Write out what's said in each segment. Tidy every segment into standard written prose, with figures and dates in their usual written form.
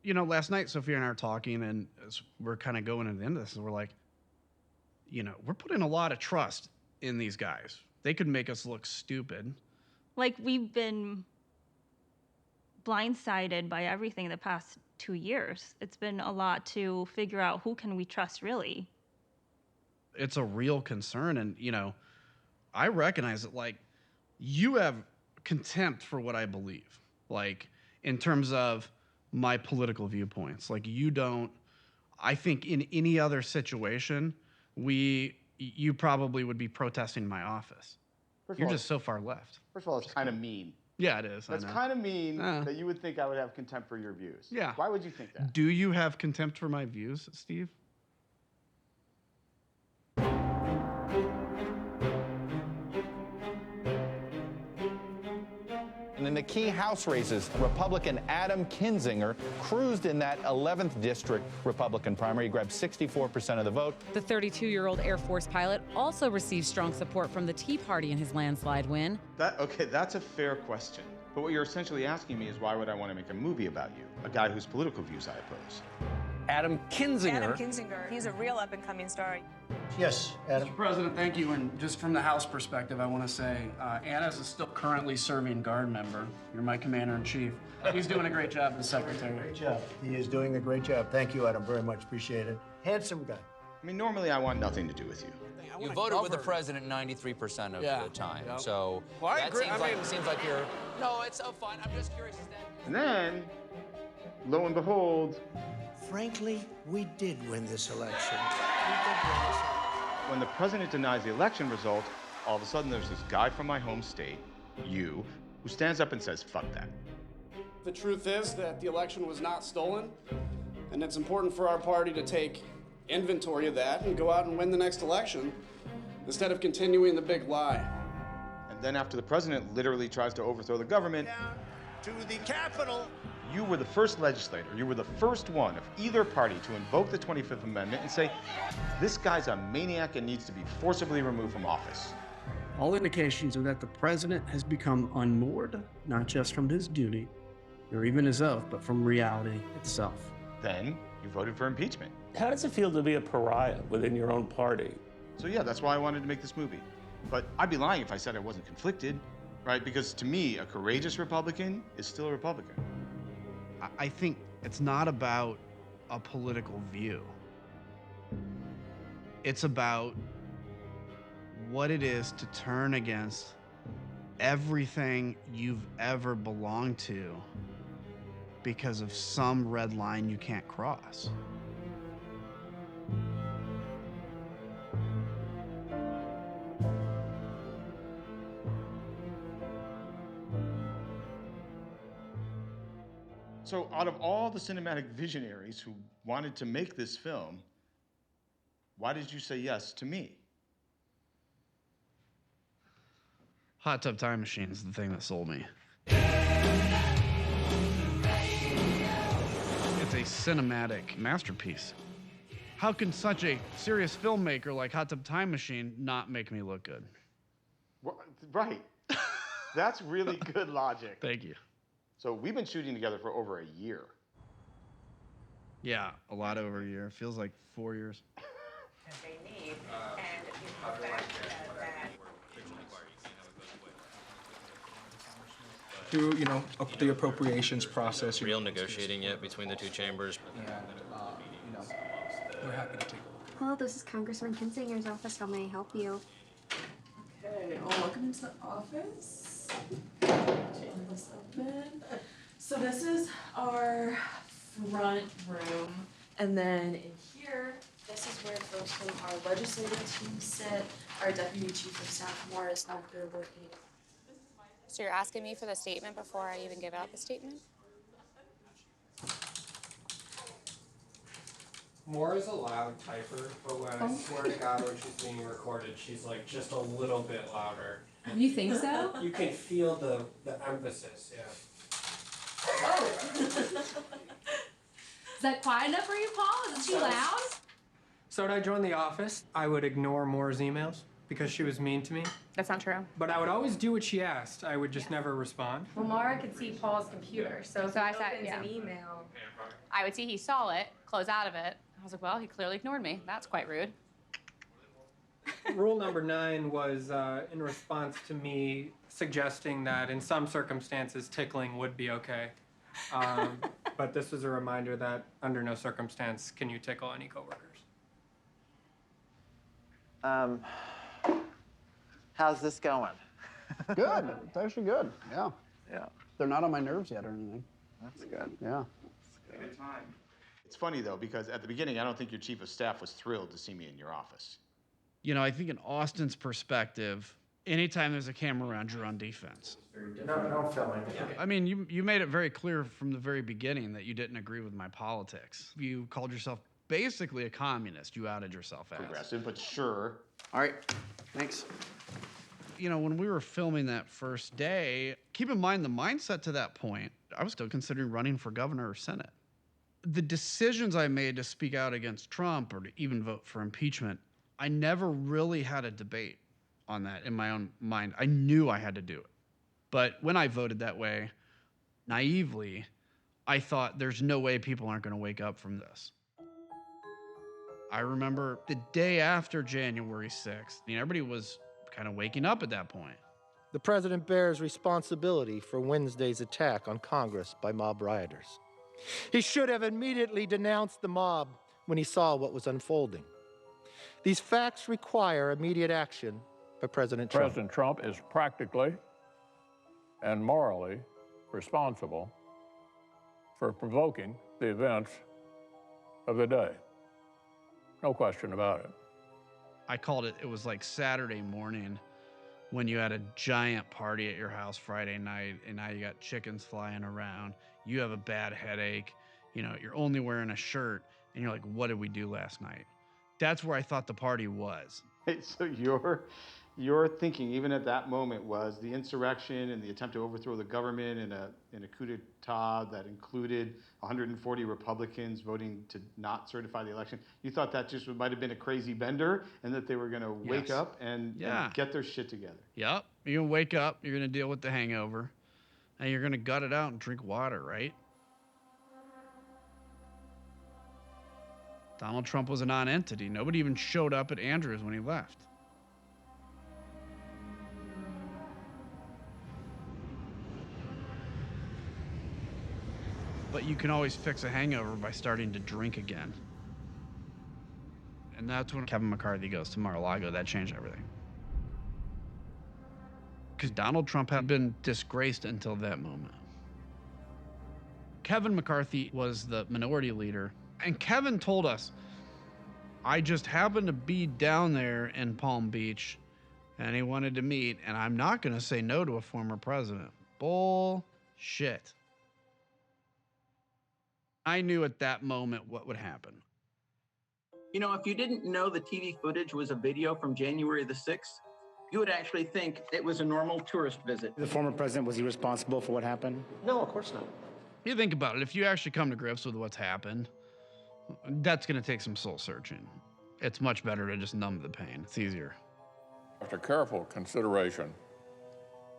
last night Sophia and I are talking, and as we're kind of going into the end of this, and we're like, we're putting a lot of trust in these guys. They could make us look stupid. Like, we've been blindsided by everything the past 2 years. It's been a lot to figure out who can we trust, really. It's a real concern, and, I recognize that, like, you have contempt for what I believe, like, in terms of my political viewpoints. Like, you don't, I think in any other situation, you probably would be protesting my office. You're just so far left. First of all, it's kind of mean. Yeah, it is. That's kind of mean that you would think I would have contempt for your views. Yeah. Why would you think that? Do you have contempt for my views, Steve? And in the key House races, Republican Adam Kinzinger cruised in that 11th district Republican primary. He grabbed 64% of the vote. The 32-year-old Air Force pilot also received strong support from the Tea Party in his landslide win. Okay, that's a fair question. But what you're essentially asking me is why would I want to make a movie about you, a guy whose political views I oppose? Adam Kinzinger. Adam Kinzinger. He's a real up-and-coming star. Yes, Adam. Mr. President, thank you. And just from the House perspective, I want to say Anna's is still currently serving guard member. You're my commander-in-chief. He's doing a great job as secretary. Great job. He is doing a great job. Thank you, Adam, very much. Appreciate it. Handsome guy. I mean, normally I want nothing to do with you. You voted with the president 93% of the time, so well, that seems like you're. No, it's so fine. I'm just curious. And then, lo and behold, Frankly, we did win this election. When the president denies the election result, all of a sudden there's this guy from my home state, you, who stands up and says, fuck that. The truth is that the election was not stolen, and it's important for our party to take inventory of that and go out and win the next election instead of continuing the big lie. And then after the president literally tries to overthrow the government, Down to the Capitol. you were the first legislator, you were the first one of either party to invoke the 25th Amendment and say, this guy's a maniac and needs to be forcibly removed from office. All indications are that the president has become unmoored, not just from his duty or even his oath, but from reality itself. Then you voted for impeachment. How does it feel to be a pariah within your own party? So yeah, that's why I wanted to make this movie. But I'd be lying if I said I wasn't conflicted, right? Because to me, a courageous Republican is still a Republican. I think it's not about a political view. It's about what it is to turn against everything you've ever belonged to because of some red line you can't cross. So out of all the cinematic visionaries who wanted to make this film, why did you say yes to me? Hot Tub Time Machine is the thing that sold me. It's a cinematic masterpiece. How can such a serious filmmaker like Hot Tub Time Machine not make me look good? Right. That's really good logic. Thank you. So we've been shooting together for over a year. Yeah, a lot over a year. It feels like 4 years. They need, and the fact that through, the appropriations process. Real negotiating yet between the two chambers. And, we're happy to take a look. Hello, this is Congressman Kinzinger's office. How may I help you? Okay, welcome into the office. Take this open. So this is our front room. And then in here, this is where folks from our legislative team sit. Our Deputy Chief of Staff, Morris, not here working. So you're asking me for the statement before I even give out the statement? Moira's a loud typer, but when I swear to God when she's being recorded, she's like just a little bit louder. You think so? You can feel the emphasis, yeah. Oh. Is that quiet enough for you, Paul? Is it too loud? So when I joined the office, I would ignore Moore's emails because she was mean to me. That's not true. But I would always do what she asked. I would just never respond. Well, Mara could see Paul's computer, so if he opens an email. I would see he saw it, close out of it. I was like, well, he clearly ignored me. That's quite rude. Rule number 9 was in response to me suggesting that in some circumstances tickling would be okay. But this was a reminder that under no circumstance can you tickle any coworkers. How's this going? Good. It's actually good. Yeah. Yeah. They're not on my nerves yet or anything. That's good. Yeah. Good time. It's funny, though, because at the beginning, I don't think your chief of staff was thrilled to see me in your office. You know, I think in Austin's perspective, anytime there's a camera around, you're on defense. No filming. I mean, you made it very clear from the very beginning that you didn't agree with my politics. You called yourself basically a communist. You outed yourself as. Progressive, but sure. All right. Thanks. You know, when we were filming that first day, keep in mind the mindset to that point, I was still considering running for governor or Senate. The decisions I made to speak out against Trump or to even vote for impeachment, I never really had a debate on that in my own mind. I knew I had to do it. But when I voted that way, naively, I thought there's no way people aren't going to wake up from this. I remember the day after January 6th, everybody was kind of waking up at that point. The president bears responsibility for Wednesday's attack on Congress by mob rioters. He should have immediately denounced the mob when he saw what was unfolding. These facts require immediate action by President Trump. President Trump is practically and morally responsible for provoking the events of the day. No question about it. I called it was like Saturday morning when you had a giant party at your house Friday night and now you got chickens flying around. You have a bad headache. You're only wearing a shirt and you're like, what did we do last night? That's where I thought the party was. Hey, so your thinking, even at that moment, was the insurrection and the attempt to overthrow the government in a coup d'etat that included 140 Republicans voting to not certify the election. You thought that just might have been a crazy bender and that they were going to wake up and get their shit together. Yep. You're going to wake up, you're going to deal with the hangover, and you're going to gut it out and drink water, right? Donald Trump was a non-entity. Nobody even showed up at Andrews when he left. But you can always fix a hangover by starting to drink again. And that's when Kevin McCarthy goes to Mar-a-Lago. That changed everything. Because Donald Trump had been disgraced until that moment. Kevin McCarthy was the minority leader. And Kevin told us, I just happened to be down there in Palm Beach and he wanted to meet, and I'm not going to say no to a former president. Bullshit. I knew at that moment what would happen. If you didn't know the TV footage was a video from January the 6th, you would actually think it was a normal tourist visit. The former president, was he responsible for what happened? No, of course not. You think about it, if you actually come to grips with what's happened, that's going to take some soul searching. It's much better to just numb the pain. It's easier. After careful consideration,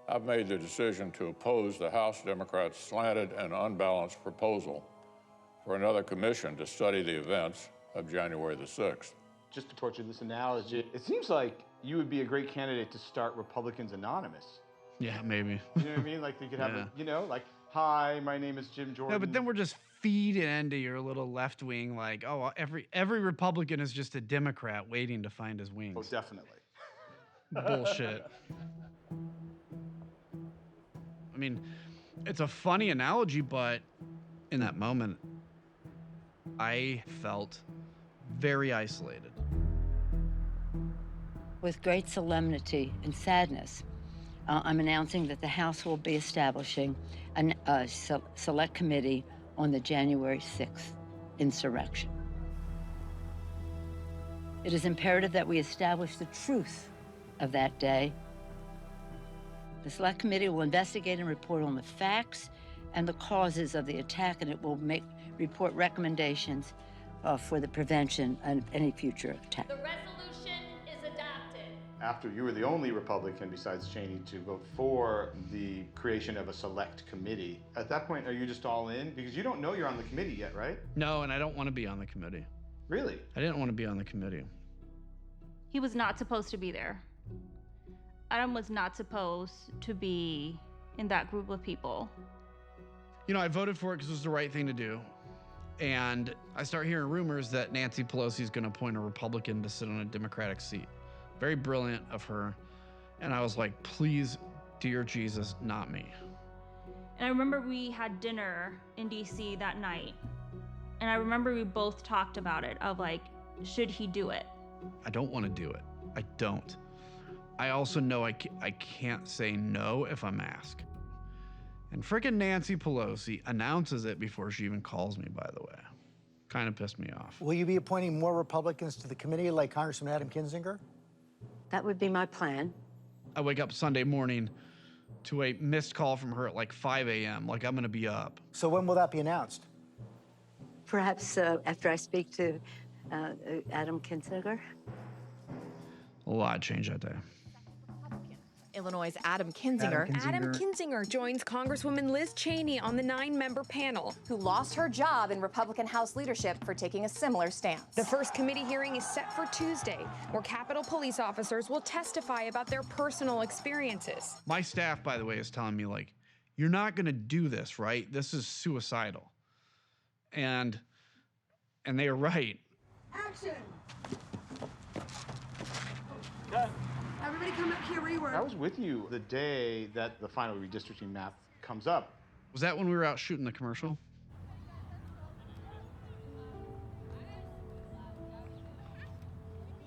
I've made the decision to oppose the House Democrats' slanted and unbalanced proposal for another commission to study the events of January the 6th. Just to torture this analogy, it seems like you would be a great candidate to start Republicans Anonymous. Yeah, maybe. You know what I mean? Like they could have, hi, my name is Jim Jordan. No, but then we're just feeding into your little left wing, like, oh, every Republican is just a Democrat waiting to find his wings. Oh, definitely. Bullshit. I mean, it's a funny analogy, but in that moment, I felt very isolated. With great solemnity and sadness, I'm announcing that the House will be establishing a select committee on the January 6th insurrection. It is imperative that we establish the truth of that day. The select committee will investigate and report on the facts and the causes of the attack, and it will report recommendations for the prevention of any future attack. The resolution is adopted. after you were the only Republican besides Cheney to vote for the creation of a select committee. At that point, are you just all in? Because you don't know you're on the committee yet, right? No, and I don't want to be on the committee. Really? I didn't want to be on the committee. He was not supposed to be there. Adam was not supposed to be in that group of people. You know, I voted for it because it was the right thing to do. And I start hearing rumors that Nancy Pelosi is going to appoint a Republican to sit on a Democratic seat. Very brilliant of her. And I was like, please, dear Jesus, not me. And I remember we had dinner in DC that night. And I remember we both talked about it, of like, should he do it? I don't want to do it. I don't. I also know I can't say no if I'm asked. And frickin' Nancy Pelosi announces it before she even calls me, by the way. Kind of pissed me off. Will you be appointing more Republicans to the committee like Congressman Adam Kinzinger? That would be my plan. I wake up Sunday morning to a missed call from her at like 5 a.m. Like I'm gonna be up. So when will that be announced? Perhaps after I speak to Adam Kinzinger. A lot changed that day. Illinois' Adam Kinzinger. Adam Kinzinger joins Congresswoman Liz Cheney on the 9-member panel, who lost her job in Republican House leadership for taking a similar stance. The first committee hearing is set for Tuesday, where Capitol Police officers will testify about their personal experiences. My staff, by the way, is telling me, like, you're not gonna do this, right? This is suicidal. And they are right. Action! Cut. Everybody come up here where you were. I was with you the day that the final redistricting map comes up. Was that when we were out shooting the commercial?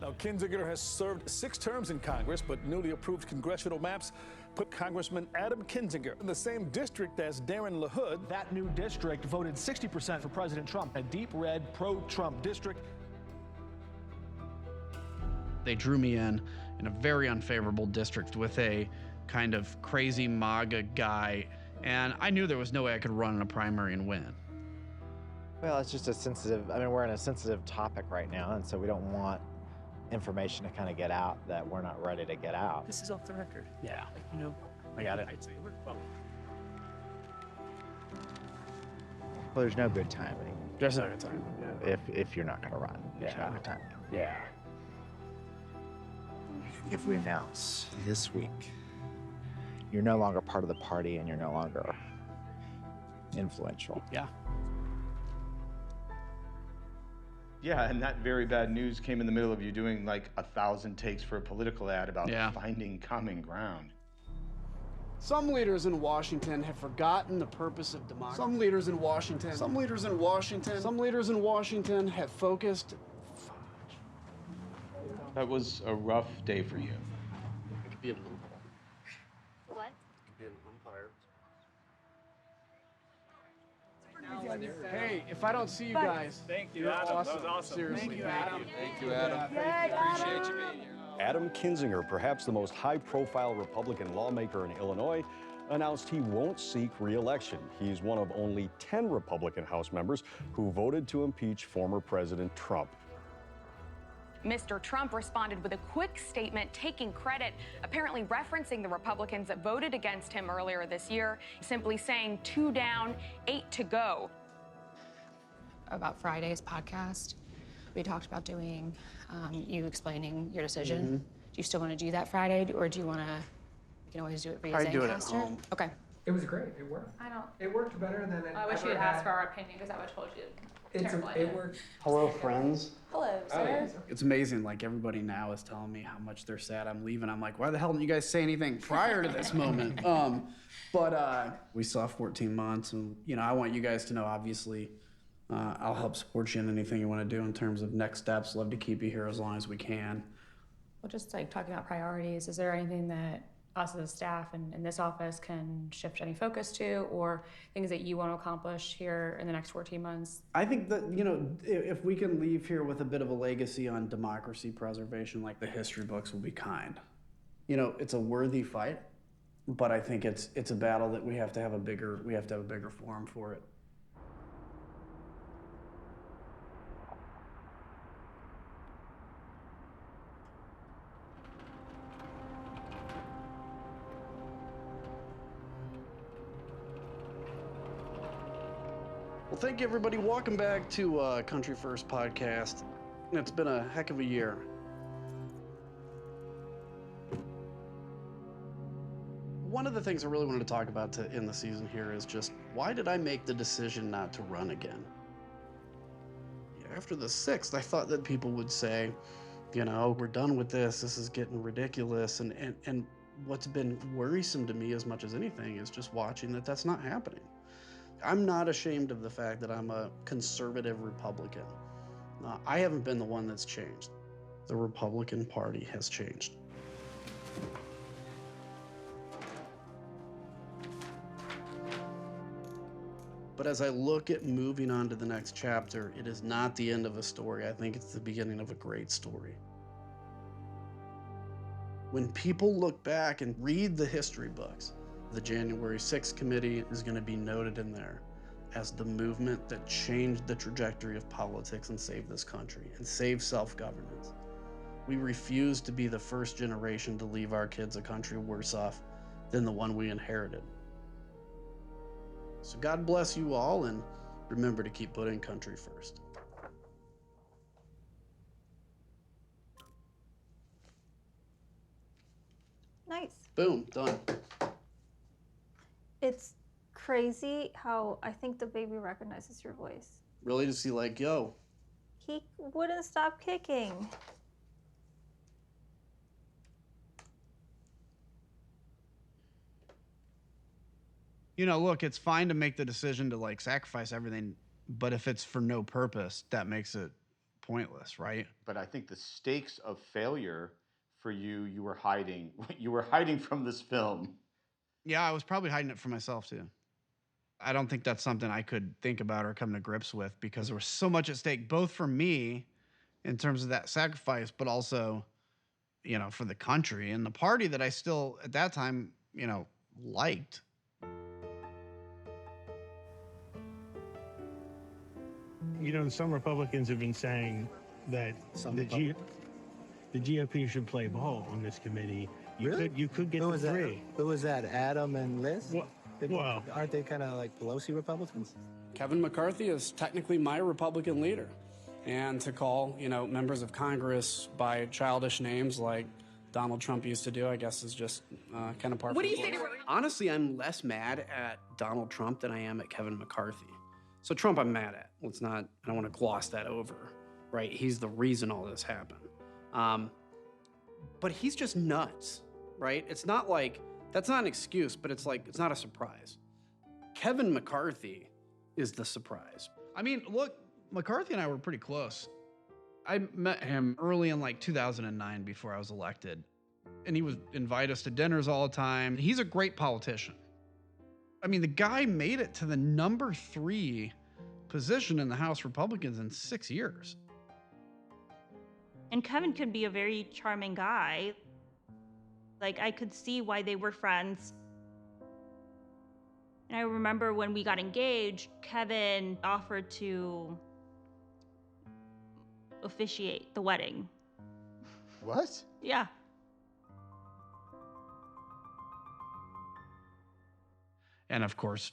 Now, Kinzinger has served 6 terms in Congress, but newly approved congressional maps put Congressman Adam Kinzinger in the same district as Darren LaHood. That new district voted 60% for President Trump, a deep red pro-Trump district. They drew me in a very unfavorable district with a kind of crazy MAGA guy, and I knew there was no way I could run in a primary and win. Well, it's just a sensitive, I mean, we're in a sensitive topic right now, and so we don't want information to kind of get out that we're not ready to get out. This is off the record. Yeah. Like, you know, I got it. I'd say we're well. Well, there's no good timing. There's no good time. Yeah. If you're not going to run. There's no good time. Yeah. If we announce this week, you're no longer part of the party and you're no longer influential. Yeah. Yeah, and that very bad news came in the middle of you doing like 1,000 takes for a political ad about finding common ground. Some leaders in Washington have forgotten the purpose of democracy. Some leaders in Washington have focused. That was a rough day for you. It could be an umpire. What? It could be an umpire. Hey, if I don't see you guys, thank you, you're Adam. awesome. That was awesome. Seriously, Thank you, Adam. Thank you, Adam. Appreciate you being here. Adam Kinzinger, perhaps the most high-profile Republican lawmaker in Illinois, announced he won't seek re-election. He's one of only 10 Republican House members who voted to impeach former President Trump. Mr. Trump responded with a quick statement taking credit, apparently referencing the Republicans that voted against him earlier this year, simply saying 2 down, 8 to go. About Friday's podcast, we talked about doing, you explaining your decision. Do you still want to do that Friday, or do you want to, you can always do it via I'd do it at Zencastr? home. Okay. It was great. It worked. I don't. It worked better than it I wish ever you'd had. asked for our opinion because I would have told you. It worked. Hello, friends. Hello, sir. It's amazing. Like, everybody now is telling me how much they're sad I'm leaving. I'm like, why the hell didn't you guys say anything prior to this moment? But we still have 14 months, and you know, I want you guys to know. Obviously, I'll help support you in anything you want to do in terms of next steps. Love to keep you here as long as we can. Well, just like talking about priorities, is there anything that us as a staff and in this office can shift any focus to, or things that you want to accomplish here in the next 14 months? I think that, you know, if we can leave here with a bit of a legacy on democracy preservation, like the history books will be kind. You know, it's a worthy fight, but I think it's a battle that we have to have a bigger forum for it. Well, thank you, everybody. Welcome back to Country First Podcast. It's been a heck of a year. One of the things I really wanted to talk about to end the season here is just, why did I make the decision not to run again? After the 6th, I thought that people would say, you know, we're done with this. This is getting ridiculous. And what's been worrisome to me as much as anything is just watching that that's not happening. I'm not ashamed of the fact that I'm a conservative Republican. I haven't been the one that's changed. The Republican Party has changed. But as I look at moving on to the next chapter, it is not the end of a story. I think it's the beginning of a great story. When people look back and read the history books, the January 6th committee is going to be noted in there as the movement that changed the trajectory of politics and saved this country and saved self-governance. We refuse to be the first generation to leave our kids a country worse off than the one we inherited. So God bless you all, and remember to keep putting country first. Nice. Boom, done. It's crazy how I think the baby recognizes your voice. Really, just see like, yo. He wouldn't stop kicking. You know, look, it's fine to make the decision to like sacrifice everything, but if it's for no purpose, that makes it pointless, right? But I think the stakes of failure for you were hiding. You were hiding from this film. Yeah, I was probably hiding it from myself too. I don't think that's something I could think about or come to grips with because there was so much at stake, both for me in terms of that sacrifice, but also, you know, for the country and the party that I still, at that time, you know, liked. You know, some Republicans have been saying that the GOP should play ball on this committee. You could get the three. Who was that? Adam and Liz? Well, aren't they kind of like Pelosi Republicans? Kevin McCarthy is technically my Republican leader. And to call, you know, members of Congress by childish names like Donald Trump used to do, I guess is just kind of par for the course. Honestly, I'm less mad at Donald Trump than I am at Kevin McCarthy. So Trump I'm mad at. Let's not, I don't want to gloss that over, right? He's the reason all this happened. But he's just nuts, right? It's not like, that's not an excuse, but it's like, it's not a surprise. Kevin McCarthy is the surprise. I mean, look, McCarthy and I were pretty close. I met him early in like 2009 before I was elected. And he would invite us to dinners all the time. He's a great politician. I mean, the guy made it to the number 3 position in the House Republicans in 6 years. And Kevin could be a very charming guy. Like, I could see why they were friends. And I remember when we got engaged, Kevin offered to officiate the wedding. What? Yeah. And of course,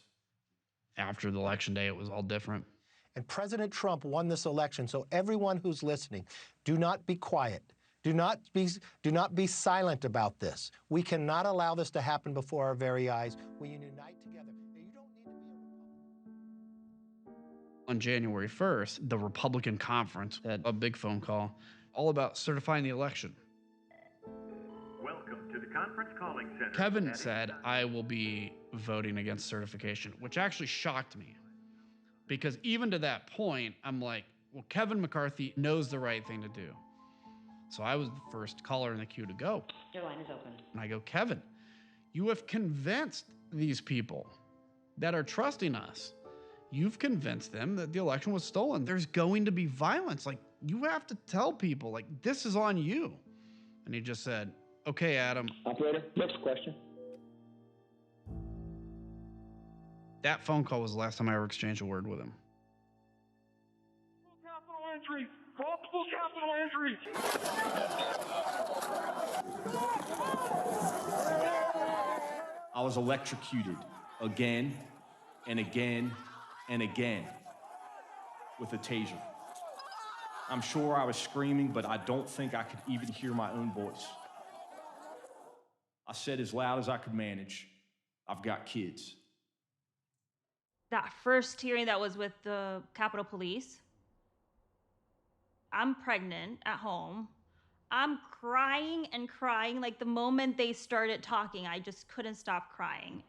after the election day, it was all different. And President Trump won this election, so everyone who's listening, do not be quiet. Do not be silent about this. We cannot allow this to happen before our very eyes. We unite together. You don't need to be a On January 1st, the Republican conference had a big phone call all about certifying the election. Welcome to the conference calling center. Kevin said, I will be voting against certification, which actually shocked me. Because even to that point, I'm like, well, Kevin McCarthy knows the right thing to do. So I was the first caller in the queue to go. Your line is open. And I go, Kevin, you have convinced these people that are trusting us. You've convinced them that the election was stolen. There's going to be violence. Like, you have to tell people, like, this is on you. And he just said, okay, Adam. Operator, next question. That phone call was the last time I ever exchanged a word with him. Capital entries! Multiple capital entries! I was electrocuted again and again and again. with a taser. I'm sure I was screaming, but I don't think I could even hear my own voice. I said as loud as I could manage, "I've got kids." That first hearing that was with the Capitol Police, I'm pregnant at home. I'm crying and crying. Like the moment they started talking, I just couldn't stop crying.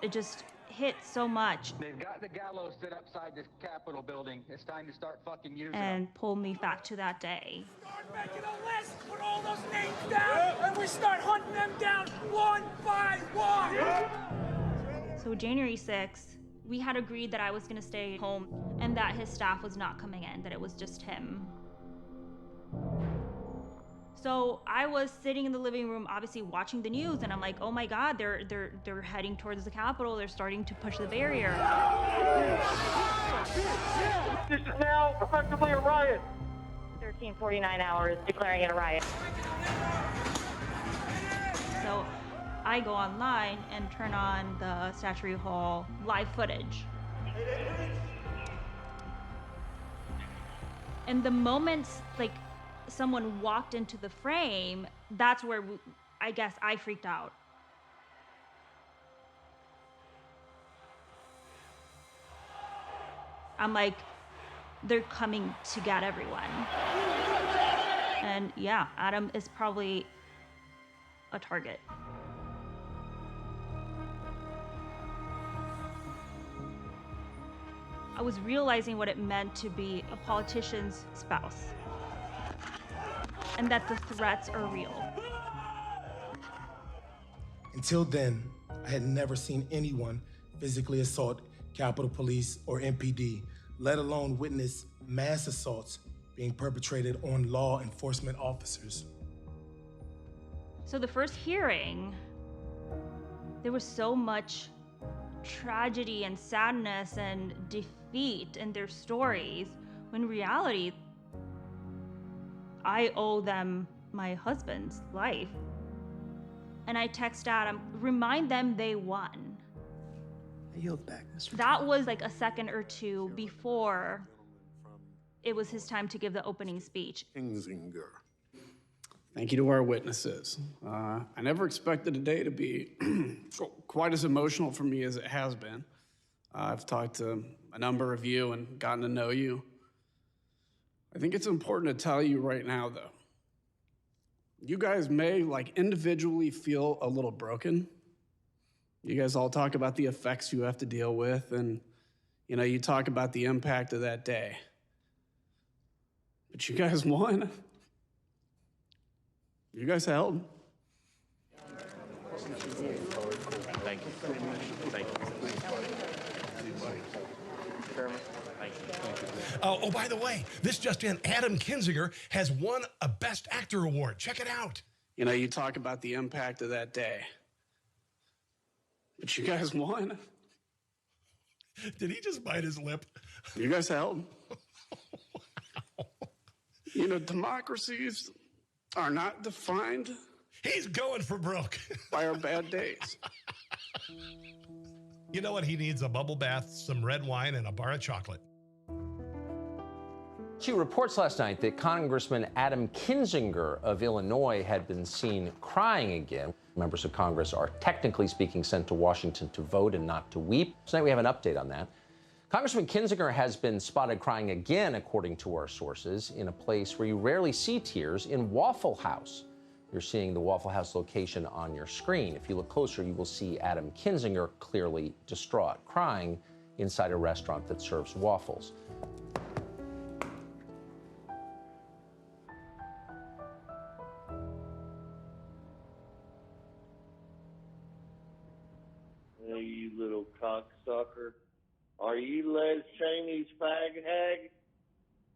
It just hit so much. They've got the gallows set outside this Capitol building. It's time to start fucking using them. And pulled me back to that day. Start making a list, put all those names down, and we start hunting them down one by one. So January 6th, we had agreed that I was gonna stay home and that his staff was not coming in, that it was just him. So I was sitting in the living room, obviously watching the news, and I'm like, oh my God, they're heading towards the Capitol. They're starting to push the barrier. This is now effectively a riot. 1349 hours, declaring it a riot. So I go online and turn on the Statuary Hall live footage. And the moments, like, someone walked into the frame, that's where I guess I freaked out. I'm like, they're coming to get everyone. And yeah, Adam is probably a target. I was realizing what it meant to be a politician's spouse, and that the threats are real. Until then, I had never seen anyone physically assault Capitol Police or MPD, let alone witness mass assaults being perpetrated on law enforcement officers. So the first hearing, there was so much tragedy and sadness and defeat in their stories, when in reality, I owe them my husband's life. And I text Adam, remind them they won. I yield back, Mr. That was like a second or two before it was his time to give the opening speech. Kinzinger. Thank you to our witnesses. I never expected today to be quite as emotional for me as it has been. I've talked to a number of you and gotten to know you. I think it's important to tell you right now, though. You guys may, like, individually feel a little broken. You guys all talk about the effects you have to deal with, and, you know, you talk about the impact of that day. But you guys won. You guys held. Thank you. Thank you. Oh, by the way, this just in, Adam Kinzinger has won a Best Actor award. Check it out. You know, you talk about the impact of that day. But you guys won. Did he just bite his lip? You guys held. Wow. You know, democracies are not defined. He's going for broke. By our bad days. You know what? He needs a bubble bath, some red wine, and a bar of chocolate. Reports last night that Congressman Adam Kinzinger of Illinois had been seen crying again. Members of Congress are technically speaking sent to Washington to vote and not to weep. Tonight we have an update on that. Congressman Kinzinger has been spotted crying again, according to our sources, in a place where you rarely see tears, in Waffle House. You're seeing the Waffle House location on your screen. If you look closer, you will see Adam Kinzinger clearly distraught, crying inside a restaurant that serves waffles. Hey, you little cocksucker. Are you Les Cheney's fag hag?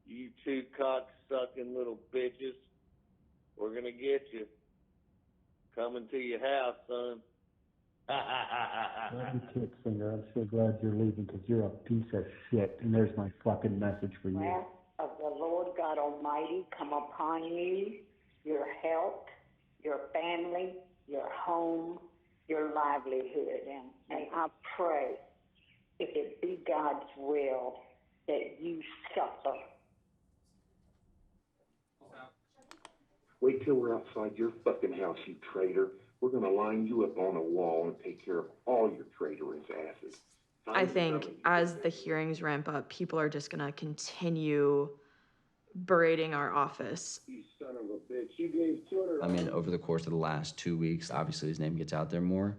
You two cock-sucking little bitches. We're gonna get you. Coming to your house, son. Love you, Kinzinger. I'm so glad you're leaving because you're a piece of shit. And there's my fucking message for you. Wrath of the Lord God Almighty come upon you, your health, your family, your home, your livelihood. And I pray if it be God's will that you suffer. Wait till we're outside your fucking house, you traitor. We're gonna line you up on a wall and take care of all your traitorous asses. I think as the hearings ramp up, people are just gonna continue berating our office. You son of a bitch, you gave $200. I mean, over the course of the last 2 weeks, obviously his name gets out there more,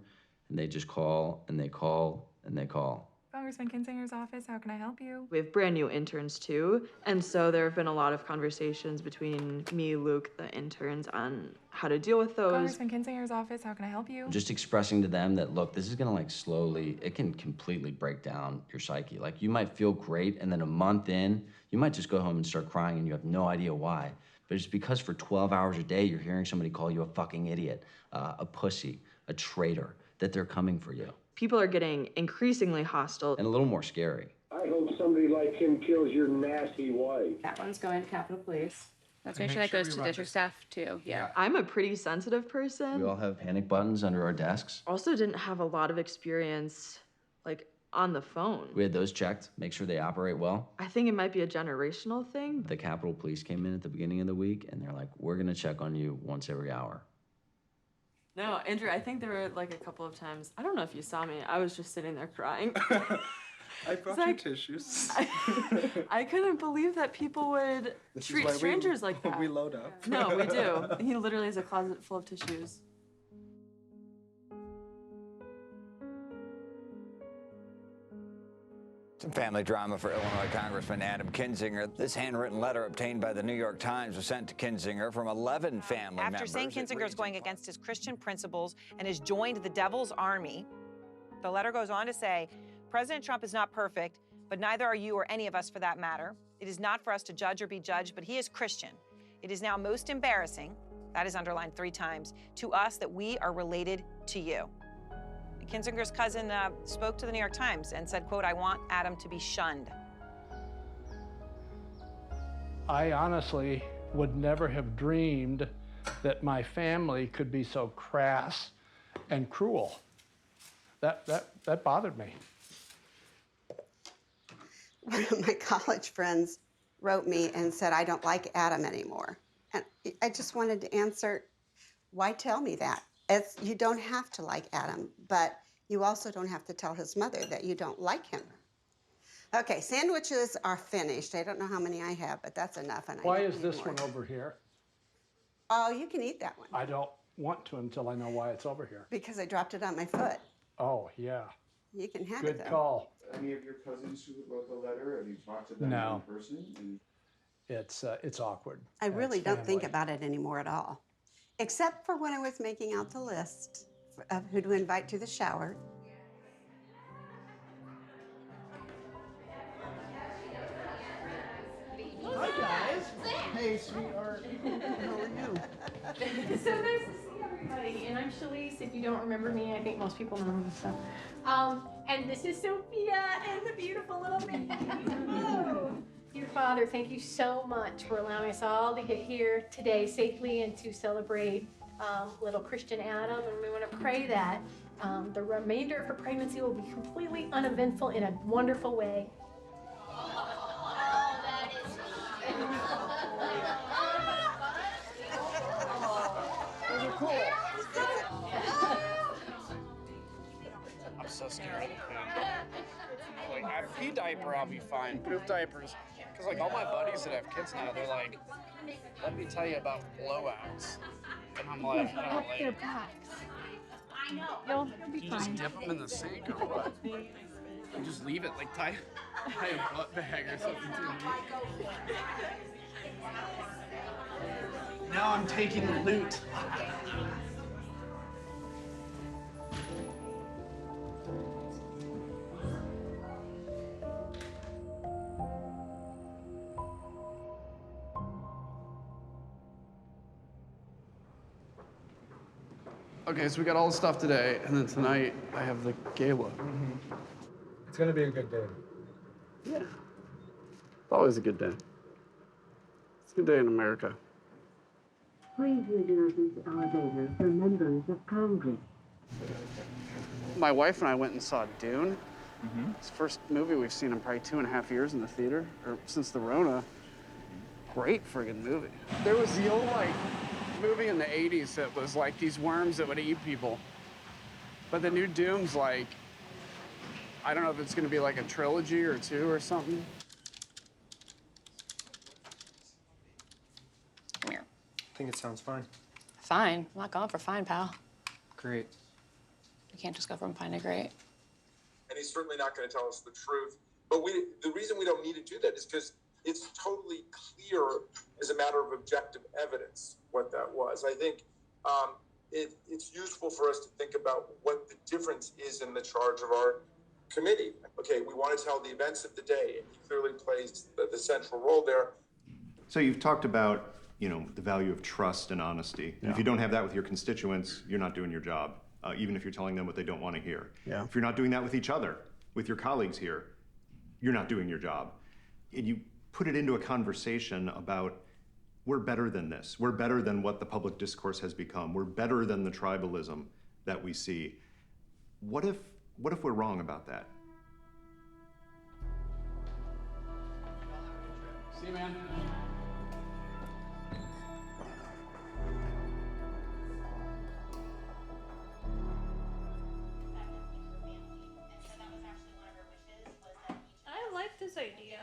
and they just call and they call and they call. Congressman Kinzinger's office, how can I help you? We have brand new interns too, and so there have been a lot of conversations between me, Luke, the interns on how to deal with those. Congressman Kinzinger's office, how can I help you? Just expressing to them that, look, this is gonna like slowly, it can completely break down your psyche. Like you might feel great, and then a month in, you might just go home and start crying and you have no idea why. But it's because for 12 hours a day, you're hearing somebody call you a fucking idiot, a pussy, a traitor, that they're coming for you. People are getting increasingly hostile. And a little more scary. I hope somebody like him kills your nasty wife. That one's going to Capitol Police. Let's make sure that goes to district staff too. Yeah. I'm a pretty sensitive person. We all have panic buttons under our desks. Also didn't have a lot of experience, like, on the phone. We had those checked, make sure they operate well. I think it might be a generational thing. The Capitol Police came in at the beginning of the week, and they're like, we're gonna check on you once every hour. No, Andrew, I think there were like a couple of times, I don't know if you saw me, I was just sitting there crying. I brought you tissues. I couldn't believe that people would treat strangers like that. We load up. No, we do. He literally has a closet full of tissues. Some family drama for Illinois Congressman Adam Kinzinger. This handwritten letter obtained by the New York Times was sent to Kinzinger from 11 family members. After saying Kinzinger is going against his Christian principles and has joined the devil's army, the letter goes on to say, President Trump is not perfect, but neither are you or any of us for that matter. It is not for us to judge or be judged, but he is Christian. It is now most embarrassing, that is underlined 3 times, to us that we are related to you. Kinzinger's cousin spoke to the New York Times and said, quote, I want Adam to be shunned. I honestly would never have dreamed that my family could be so crass and cruel. That bothered me. One of my college friends wrote me and said, I don't like Adam anymore. And I just wanted to answer, why tell me that? You don't have to like Adam, but you also don't have to tell his mother that you don't like him. Okay, sandwiches are finished. I don't know how many I have, but that's enough. And Why is this one over here? Oh, you can eat that one. I don't want to until I know why it's over here. Because I dropped it on my foot. Oh, yeah. You can have it, Good though. call. Any of your cousins who wrote the letter, have you talked to them No. in person? And It's awkward. I really It's don't think family. about it anymore at all. Except for when I was making out the list of who to invite to the shower. Hi, guys. Hey, sweetheart. How are you? It's so nice to see everybody. And I'm Shalise. If you don't remember me, I think most people know me. So, and this is Sophia and the beautiful little baby. Hello. Dear Father, thank you so much for allowing us all to get here today safely and to celebrate little Christian Adam. And we want to pray that the remainder of her pregnancy will be completely uneventful in a wonderful way. Those are cool. I'm so scared. Like, I pee diaper, I'll be fine. Poop diapers. Because, like, all my buddies that have kids now, they're like, let me tell you about blowouts. And I'm like, oh, like, I know. You'll be you just fine. dip them in the sink or what? You just leave it, like, tie a butt bag or something to it. Now I'm taking the loot. Okay, so we got all the stuff today, and then tonight I have the gala. It's gonna be a good day. Yeah. It's always a good day. It's a good day in America. Please use this elevator for members of Congress. My wife and I went and saw Dune, It's the first movie we've seen in probably 2.5 years in the theater, or since the Rona. Great friggin' movie. There was the old, like, movie in the 80s that was like these worms that would eat people. But the new Doom's like, I don't know if it's gonna be like a trilogy or 2 or something. Come here. I think it sounds fine. Fine. I'm not going for fine, pal. Great. You can't just go from fine to great. And he's certainly not going to tell us the truth. But the reason we don't need to do that is because it's totally clear as a matter of objective evidence what that was. I think it's useful for us to think about what the difference is in the charge of our committee. Okay, we want to tell the events of the day, and he clearly plays the central role there. So you've talked about, the value of trust and honesty. And if you don't have that with your constituents, you're not doing your job, even if you're telling them what they don't want to hear. Yeah. If you're not doing that with each other, with your colleagues here, you're not doing your job. And you put it into a conversation about, we're better than this. We're better than what the public discourse has become. We're better than the tribalism that we see. What if we're wrong about that? See you, man. I like this idea.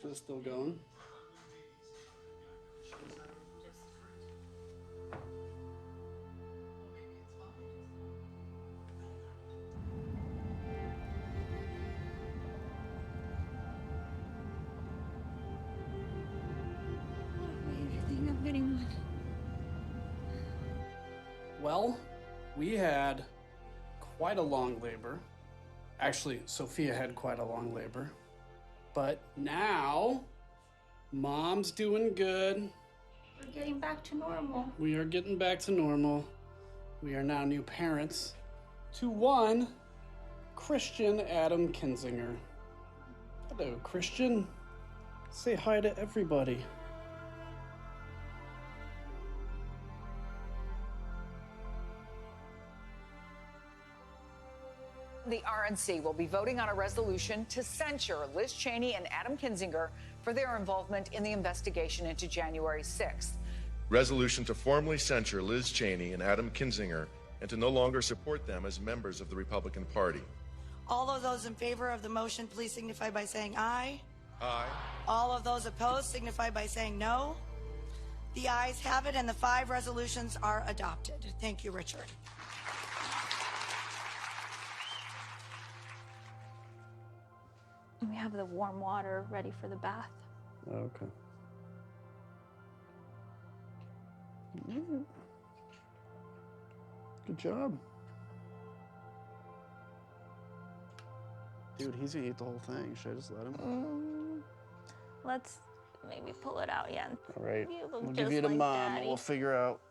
Is it still going? I'm getting one. Well, we had quite a long labor. Actually, Sophia had quite a long labor. But now, Mom's doing good. We're getting back to normal. We are getting back to normal. We are now new parents to one Christian Adam Kinzinger. Hello, Christian. Say hi to everybody. The RNC will be voting on a resolution to censure Liz Cheney and Adam Kinzinger for their involvement in the investigation into January 6th. Resolution to formally censure Liz Cheney and Adam Kinzinger and to no longer support them as members of the Republican Party. All of those in favor of the motion, please signify by saying aye. Aye. All of those opposed signify by saying no. The ayes have it, and the 5 resolutions are adopted. Thank you, Richard. We have the warm water ready for the bath. Okay. Good job. Dude, he's gonna eat the whole thing. Should I just let him? Let's maybe pull it out, Yen. All right. You look We'll just give you to like Mom, Daddy. and we'll figure out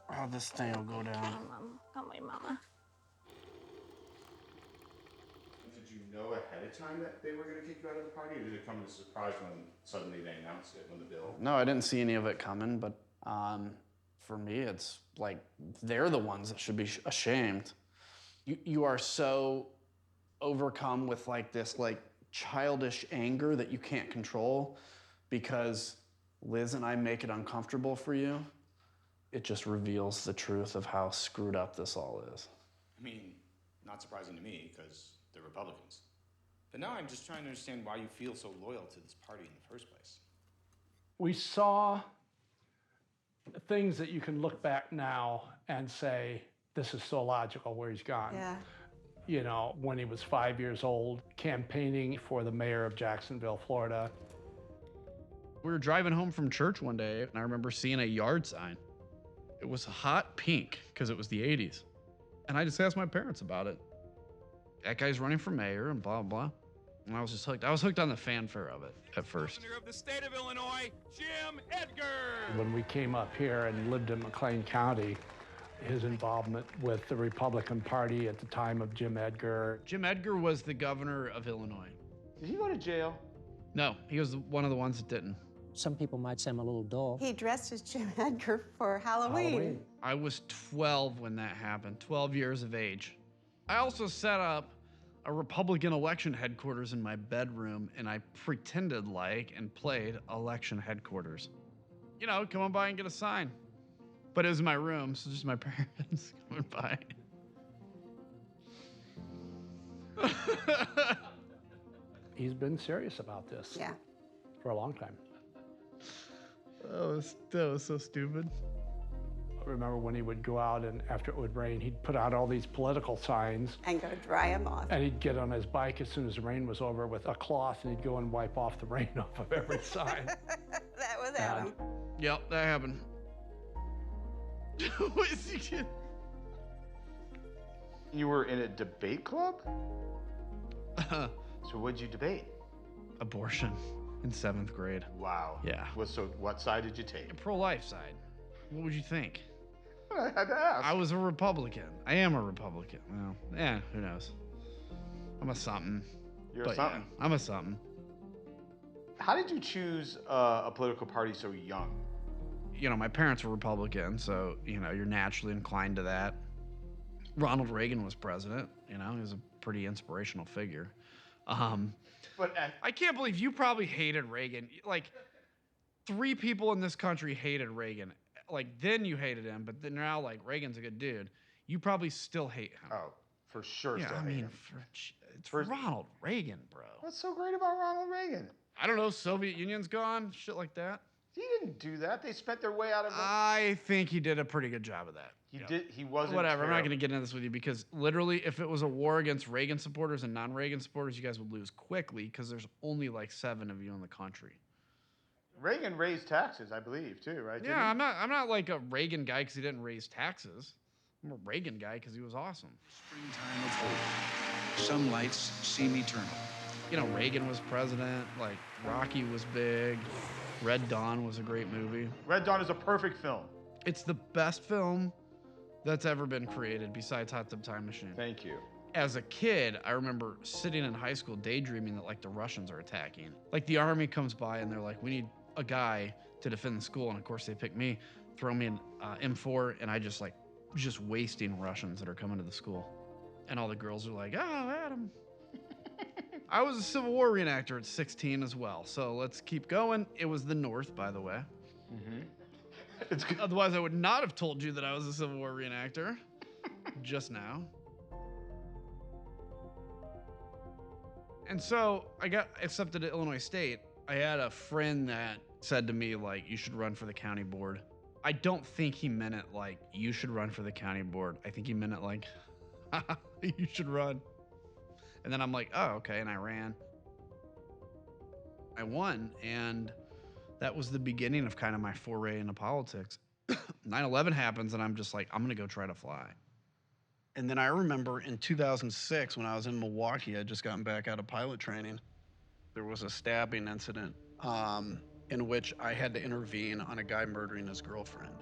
how this thing will go down. Come on, Mama. Did you know ahead of time that they were going to kick you out of the party, or did it come as a surprise when suddenly they announced it, when the bill? No, I didn't see any of it coming, but for me, it's like they're the ones that should be ashamed. You are so overcome with like this like childish anger that you can't control because Liz and I make it uncomfortable for you. It just reveals the truth of how screwed up this all is. I mean, not surprising to me, because they're Republicans. But now I'm just trying to understand why you feel so loyal to this party in the first place. We saw things that you can look back now and say, this is so logical where he's gone. Yeah. You know, when he was 5 years old, campaigning for the mayor of Jacksonville, Florida. We were driving home from church one day, and I remember seeing a yard sign. It was hot pink, because it was the 80s. And I just asked my parents about it. That guy's running for mayor and blah, blah. And I was just hooked. I was hooked on the fanfare of it at first. Governor of the state of Illinois, Jim Edgar. When we came up here and lived in McLean County, his involvement with the Republican Party at the time of Jim Edgar. Jim Edgar was the governor of Illinois. Did he go to jail? No, he was one of the ones that didn't. some people might say I'm a little dull. He dressed as Jim Edgar for Halloween. I was 12 when that happened, 12 years of age. I also set up a Republican election headquarters in my bedroom, and I pretended like and played election headquarters. You know, come on by and get a sign. But it was in my room, so just my parents coming by. He's been serious about this. Yeah. For a long time. That was so stupid. I remember when he would go out and after it would rain, he'd put out all these political signs. And go dry them off. And he'd get on his bike as soon as the rain was over with a cloth, and he'd go and wipe off the rain off of every sign. That was Adam. Yep, that happened. What is he doing? You were in a debate club? So what'd you debate? Abortion in 7th grade. Wow. Yeah. So what side did you take? Pro-life side. What would you think? I had to ask. I was a Republican. I am a Republican. Well, yeah, who knows? I'm a something. You're But a something. Yeah, I'm a something. How did you choose a political party so young? You know, my parents were Republican, so, you know, you're naturally inclined to that. Ronald Reagan was president. You know, he was a pretty inspirational figure. But I can't believe you probably hated Reagan. Like, 3 people in this country hated Reagan. Like, then you hated him, but then now, like, Reagan's a good dude. You probably still hate him. Oh, for sure. Yeah, still I hate mean, him. it's Ronald Reagan, bro. What's so great about Ronald Reagan? I don't know, Soviet Union's gone, shit like that. He didn't do that. They spent their way out of it. I think he did a pretty good job of that. He wasn't. Whatever, I'm not terrible. going to get into this with you because literally, if it was a war against Reagan supporters and non-Reagan supporters, you guys would lose quickly because there's only like 7 of you in the country. Reagan raised taxes, I believe, too, right? Yeah, I'm not like a Reagan guy because he didn't raise taxes. I'm a Reagan guy because he was awesome. Springtime of hope. Some lights seem eternal. You know, Reagan was president. Like Rocky was big. Red Dawn was a great movie. Red Dawn is a perfect film. It's the best film that's ever been created besides Hot Tub Time Machine. Thank you. As a kid, I remember sitting in high school daydreaming that like the Russians are attacking. Like the army comes by and they're like, we need a guy to defend the school. And of course they pick me, throw me in M4, and I just wasting Russians that are coming to the school. And all the girls are like, oh, Adam. I was a Civil War reenactor at 16 as well. So let's keep going. It was the North, by the way. Mm-hmm. Otherwise, I would not have told you that I was a Civil War reenactor just now. And so I got accepted to Illinois State. I had a friend that said to me, like, you should run for the county board. I don't think he meant it like, you should run for the county board. I think he meant it like, you should run. And then I'm like, oh, okay, and I ran. I won, and that was the beginning of kind of my foray into politics. 9/11 happens, and I'm just like, I'm gonna go try to fly. And then I remember in 2006, when I was in Milwaukee, I'd just gotten back out of pilot training. There was a stabbing incident in which I had to intervene on a guy murdering his girlfriend.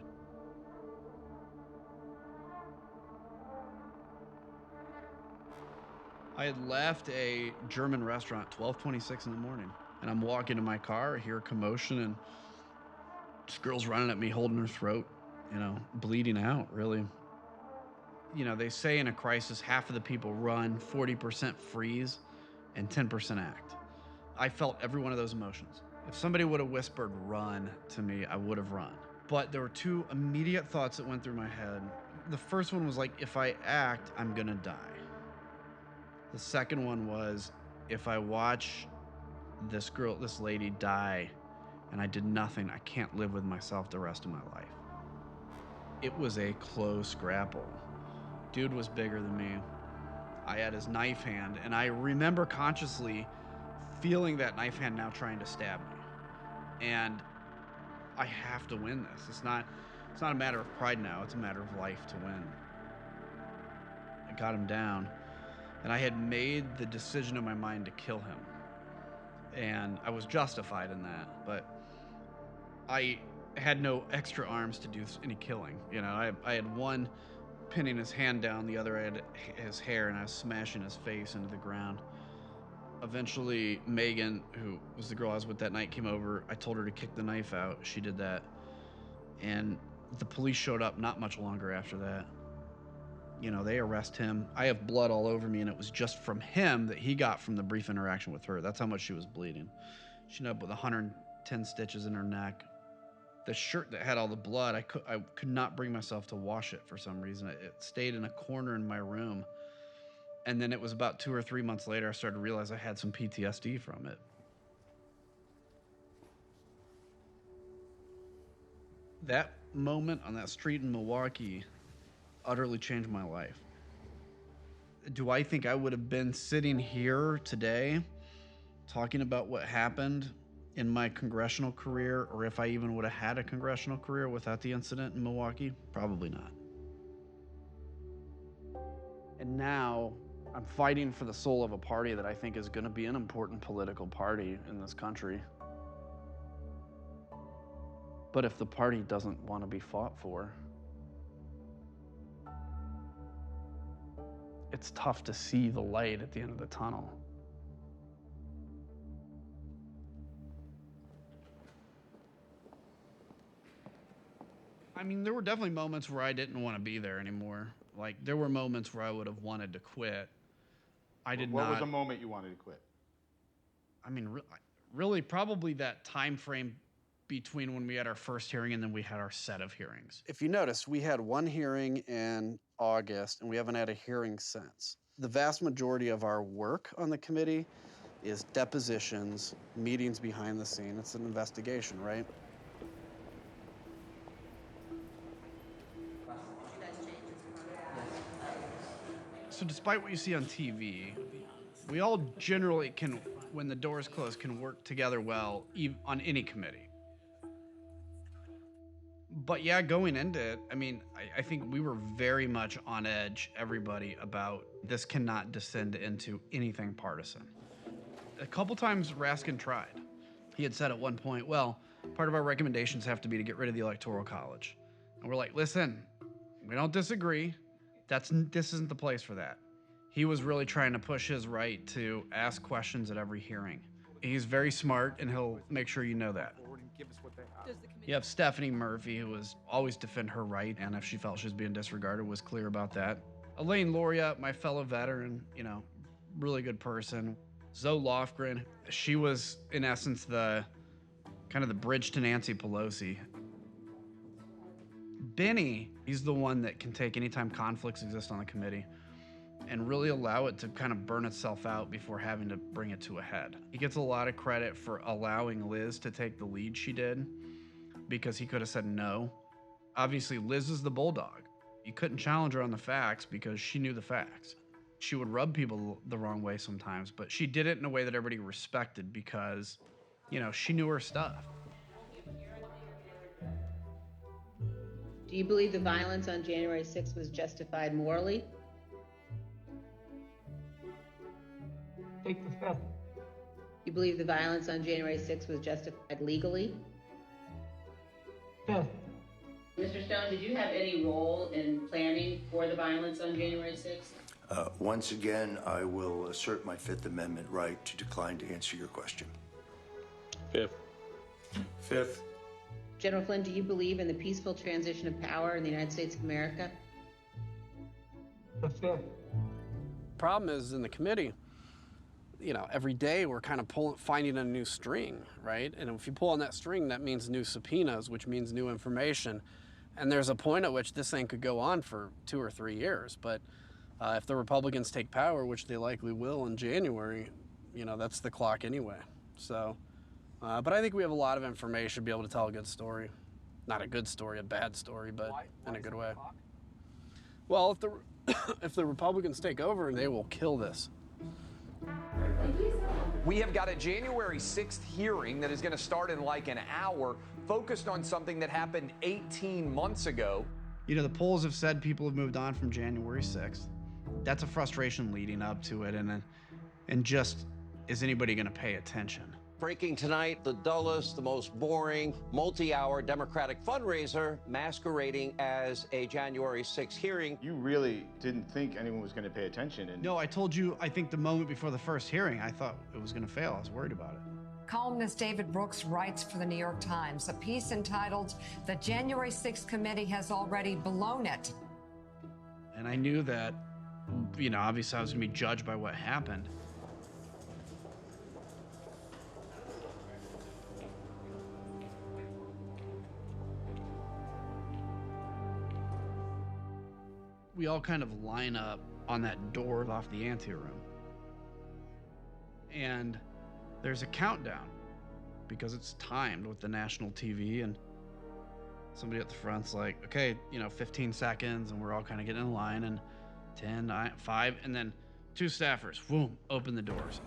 I had left a German restaurant 12:26 in the morning, and I'm walking to my car, I hear a commotion, and this girl's running at me, holding her throat, you know, bleeding out, really. You know, they say in a crisis, half of the people run, 40% freeze, and 10% act. I felt every one of those emotions. If somebody would have whispered run to me, I would have run. But there were 2 immediate thoughts that went through my head. The first one was like, if I act, I'm gonna die. The second one was, if I watch this lady die, and I did nothing, I can't live with myself the rest of my life. It was a close grapple. Dude was bigger than me. I had his knife hand, and I remember consciously feeling that knife hand now trying to stab me. And I have to win this. It's not a matter of pride now, it's a matter of life to win. I got him down, and I had made the decision in my mind to kill him. And I was justified in that, but I had no extra arms to do any killing. You know, I had one pinning his hand down, the other I had his hair, and I was smashing his face into the ground. Eventually, Megan, who was the girl I was with that night, came over. I told her to kick the knife out. She did that. And the police showed up not much longer after that. You know, they arrest him. I have blood all over me, and it was just from him that he got from the brief interaction with her. That's how much she was bleeding. She ended up with 110 stitches in her neck. The shirt that had all the blood, I could not bring myself to wash it for some reason. It stayed in a corner in my room. And then it was about 2 or 3 months later, I started to realize I had some PTSD from it. That moment on that street in Milwaukee utterly changed my life. Do I think I would have been sitting here today talking about what happened in my congressional career, or if I even would have had a congressional career without the incident in Milwaukee? Probably not. And now I'm fighting for the soul of a party that I think is going to be an important political party in this country. But if the party doesn't want to be fought for, it's tough to see the light at the end of the tunnel. I mean, there were definitely moments where I didn't want to be there anymore. Like, there were moments where I would have wanted to quit. What was the moment you wanted to quit? I mean, really, probably that time frame between when we had our first hearing and then we had our set of hearings. If you notice, we had one hearing in August, and we haven't had a hearing since. The vast majority of our work on the committee is depositions, meetings behind the scene. It's an investigation, right? So despite what you see on TV, we all generally can, when the doors close, can work together well on any committee. But yeah, going into it, I mean, I think we were very much on edge, everybody, about this cannot descend into anything partisan. A couple times Raskin tried. He had said at one point, well, part of our recommendations have to be to get rid of the Electoral College. And we're like, listen, we don't disagree. This isn't the place for that. He was really trying to push his right to ask questions at every hearing. He's very smart, and he'll make sure you know that. You have Stephanie Murphy, who was always defend her right, and if she felt she was being disregarded, was clear about that. Elaine Loria, my fellow veteran, really good person. Zoe Lofgren, she was, in essence, the bridge to Nancy Pelosi. Benny, he's the one that can take anytime conflicts exist on the committee and really allow it to kind of burn itself out before having to bring it to a head. He gets a lot of credit for allowing Liz to take the lead she did, because he could have said no. Obviously, Liz is the bulldog. You couldn't challenge her on the facts because she knew the facts. She would rub people the wrong way sometimes, but she did it in a way that everybody respected because, she knew her stuff. Do you believe the violence on January 6th was justified morally? Take the fifth. You believe the violence on January 6th was justified legally? Fifth. Mr. Stone, did you have any role in planning for the violence on January 6th? Once again, I will assert my Fifth Amendment right to decline to answer your question. Fifth. Fifth. General Flynn, do you believe in the peaceful transition of power in the United States of America? The fifth. Problem is, in the committee, every day we're kind of finding a new string, right? And if you pull on that string, that means new subpoenas, which means new information. And there's a point at which this thing could go on for 2 or 3 years. But if the Republicans take power, which they likely will in January, that's the clock anyway. So, but I think we have a lot of information to be able to tell a good story. Not a good story, a bad story, but in a good way. Well, if the Republicans take over, they will kill this. We have got a January 6th hearing that is going to start in like an hour, focused on something that happened 18 months ago. The polls have said people have moved on from January 6th. That's a frustration leading up to it, and just, is anybody going to pay attention? Breaking tonight, the dullest, the most boring, multi-hour Democratic fundraiser masquerading as a January 6th hearing. You really didn't think anyone was going to pay attention. And No, I told you, I think the moment before the first hearing, I thought it was going to fail. I was worried about it. Columnist David Brooks writes for the New York Times, a piece entitled, "The January 6th Committee Has Already Blown It." And I knew that, obviously I was going to be judged by what happened. We all kind of line up on that door off the anteroom. And there's a countdown because it's timed with the national TV, and somebody at the front's like, okay, 15 seconds, and we're all kind of getting in line, and 10, 9, 5, and then 2 staffers, boom, open the doors.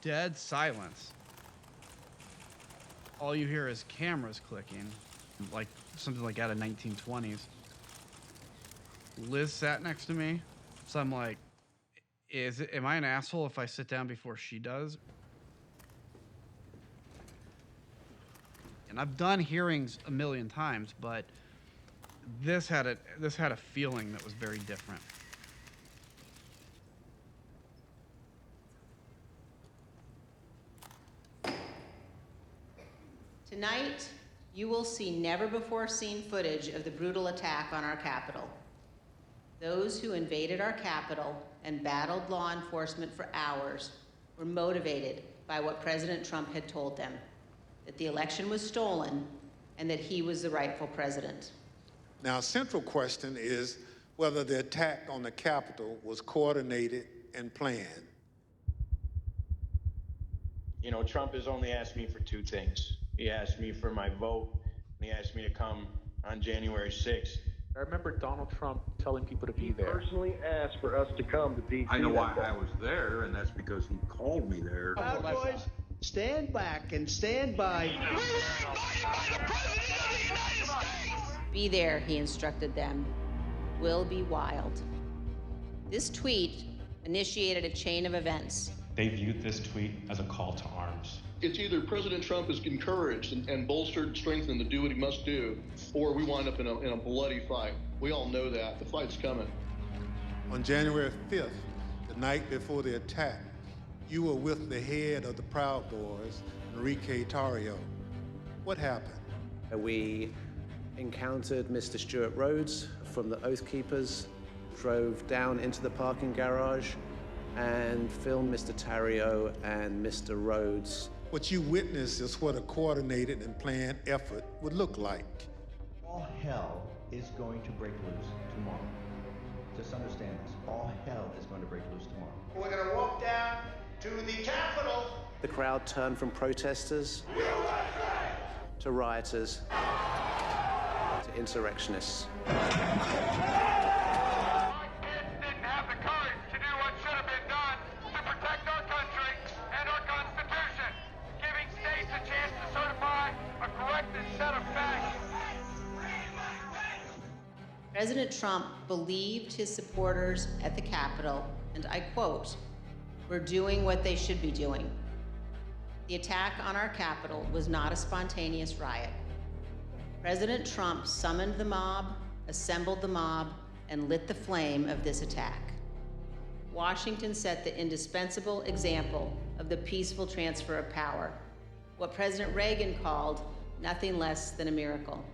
Dead silence. All you hear is cameras clicking, like something like out of 1920s. Liz sat next to me, so I'm like, am I an asshole if I sit down before she does? And I've done hearings a million times, but this had a feeling that was very different. Tonight, you will see never-before-seen footage of the brutal attack on our Capitol. Those who invaded our Capitol and battled law enforcement for hours were motivated by what President Trump had told them, that the election was stolen and that he was the rightful president. Now, a central question is whether the attack on the Capitol was coordinated and planned. Trump has only asked me for 2 things. He asked me for my vote, and he asked me to come on January 6th. I remember Donald Trump telling people to be there. Personally asked for us to come to D.C. I know why I was there, and that's because he called me there. Proud Boys, stand back and stand by. Be there, he instructed them. Will be wild. This tweet initiated a chain of events. They viewed this tweet as a call to arms. It's either President Trump is encouraged and bolstered, strengthened to do what he must do, or we wind up in a bloody fight. We all know that. The fight's coming. On January 5th, the night before the attack, you were with the head of the Proud Boys, Enrique Tarrio. What happened? We encountered Mr. Stuart Rhodes from the Oath Keepers, drove down into the parking garage, and filmed Mr. Tarrio and Mr. Rhodes. What you witnessed is what a coordinated and planned effort would look like. All hell is going to break loose tomorrow. Just understand this. All hell is going to break loose tomorrow. We're going to walk down to the Capitol. The crowd turned from protesters to rioters to insurrectionists. President Trump believed his supporters at the Capitol, and I quote, "We're doing what they should be doing." The attack on our Capitol was not a spontaneous riot. President Trump summoned the mob, assembled the mob, and lit the flame of this attack. Washington set the indispensable example of the peaceful transfer of power, what President Reagan called nothing less than a miracle.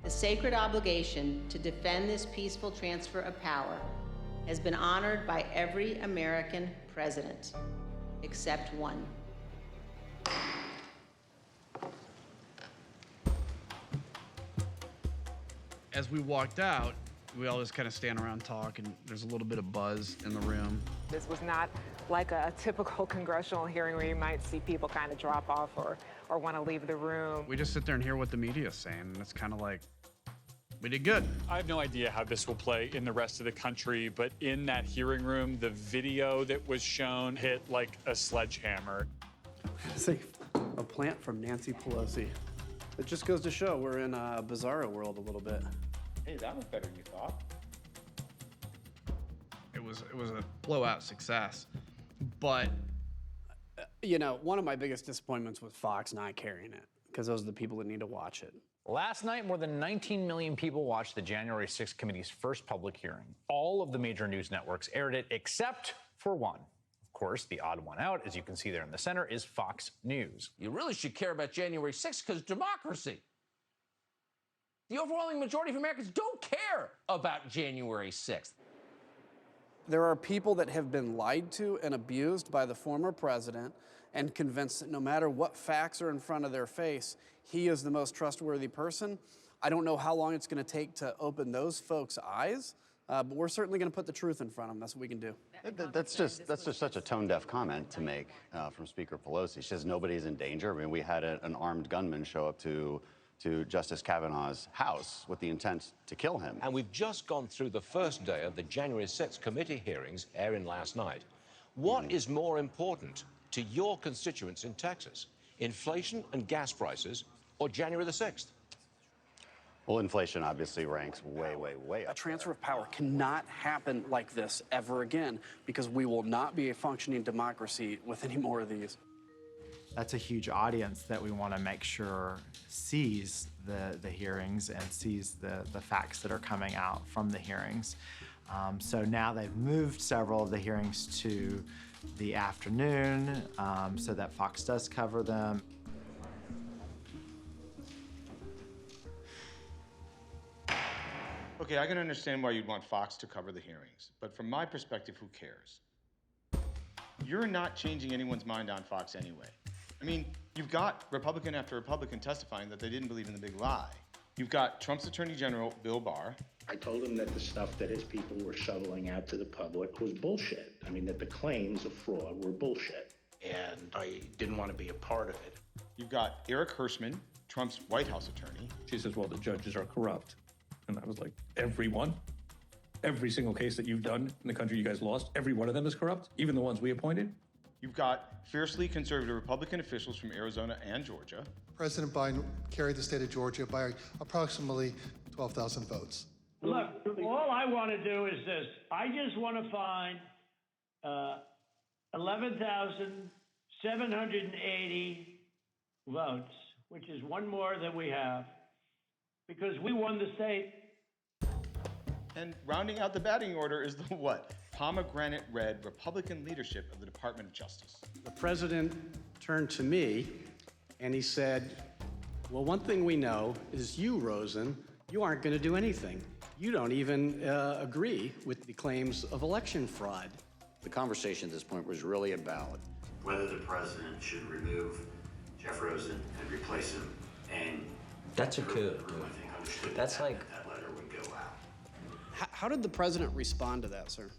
The sacred obligation to defend this peaceful transfer of power has been honored by every American president, except one. As we walked out, we all just kind of stand around, talk, and there's a little bit of buzz in the room. This was not like a typical congressional hearing where you might see people kind of drop off or want to leave the room. We just sit there and hear what the media is saying, and it's kind of like, we did good. I have no idea how this will play in the rest of the country, but in that hearing room, the video that was shown hit like a sledgehammer. Say, a plant from Nancy Pelosi. It just goes to show we're in a bizarro world a little bit. Hey, that was better than you thought. It was a blowout success, but You know, one of my biggest disappointments was Fox not carrying it, because those are the people that need to watch it. Last night, more than 19 million people watched the January 6th committee's first public hearing. All of the major news networks aired it except for one. Of course, the odd one out, as you can see there in the center, is Fox News. You really should care about January 6th because democracy. The overwhelming majority of Americans don't care about January 6th. There are people that have been lied to and abused by the former president and convinced that no matter what facts are in front of their face, he is the most trustworthy person. I don't know how long it's going to take to open those folks' eyes, but we're certainly going to put the truth in front of them. That's what we can do. That's just such a tone-deaf comment to make from Speaker Pelosi. She says nobody's in danger. I mean, we had an armed gunman show up to Justice Kavanaugh's house with the intent to kill him. And we've just gone through the first day of the January 6th committee hearings airing last night. What is more important to your constituents in Texas, inflation and gas prices or January the 6th? Well, inflation obviously ranks way, way, way up. A transfer of power cannot happen like this ever again, because we will not be a functioning democracy with any more of these. That's a huge audience that we want to make sure sees the hearings and sees the facts that are coming out from the hearings. So now they've moved several of the hearings to the afternoon so that Fox does cover them. Okay, I can understand why you'd want Fox to cover the hearings, but from my perspective, who cares? You're not changing anyone's mind on Fox anyway. I mean, you've got Republican after Republican testifying that they didn't believe in the big lie. You've got Trump's Attorney General, Bill Barr. I told him that the stuff that his people were shoveling out to the public was bullshit. I mean, that the claims of fraud were bullshit. And I didn't want to be a part of it. You've got Eric Hirschman, Trump's White House attorney. She says, well, the judges are corrupt. And I was like, everyone? Every single case that you've done in the country you guys lost, every one of them is corrupt? Even the ones we appointed? You've got fiercely conservative Republican officials from Arizona and Georgia. President Biden carried the state of Georgia by approximately 12,000 votes. Look, all I want to do is this. I just want to find 11,780 votes, which is one more than we have, because we won the state. And rounding out the batting order is the what? Pomegranate red Republican leadership of the Department of Justice. The president turned to me and he said, well, one thing we know is you, Rosen, you aren't going to do anything. You don't even agree with the claims of election fraud. The conversation at this point was really about whether the president should remove Jeff Rosen and replace him. And that's a coup. That's like that letter would go out. How did the president respond to that, sir?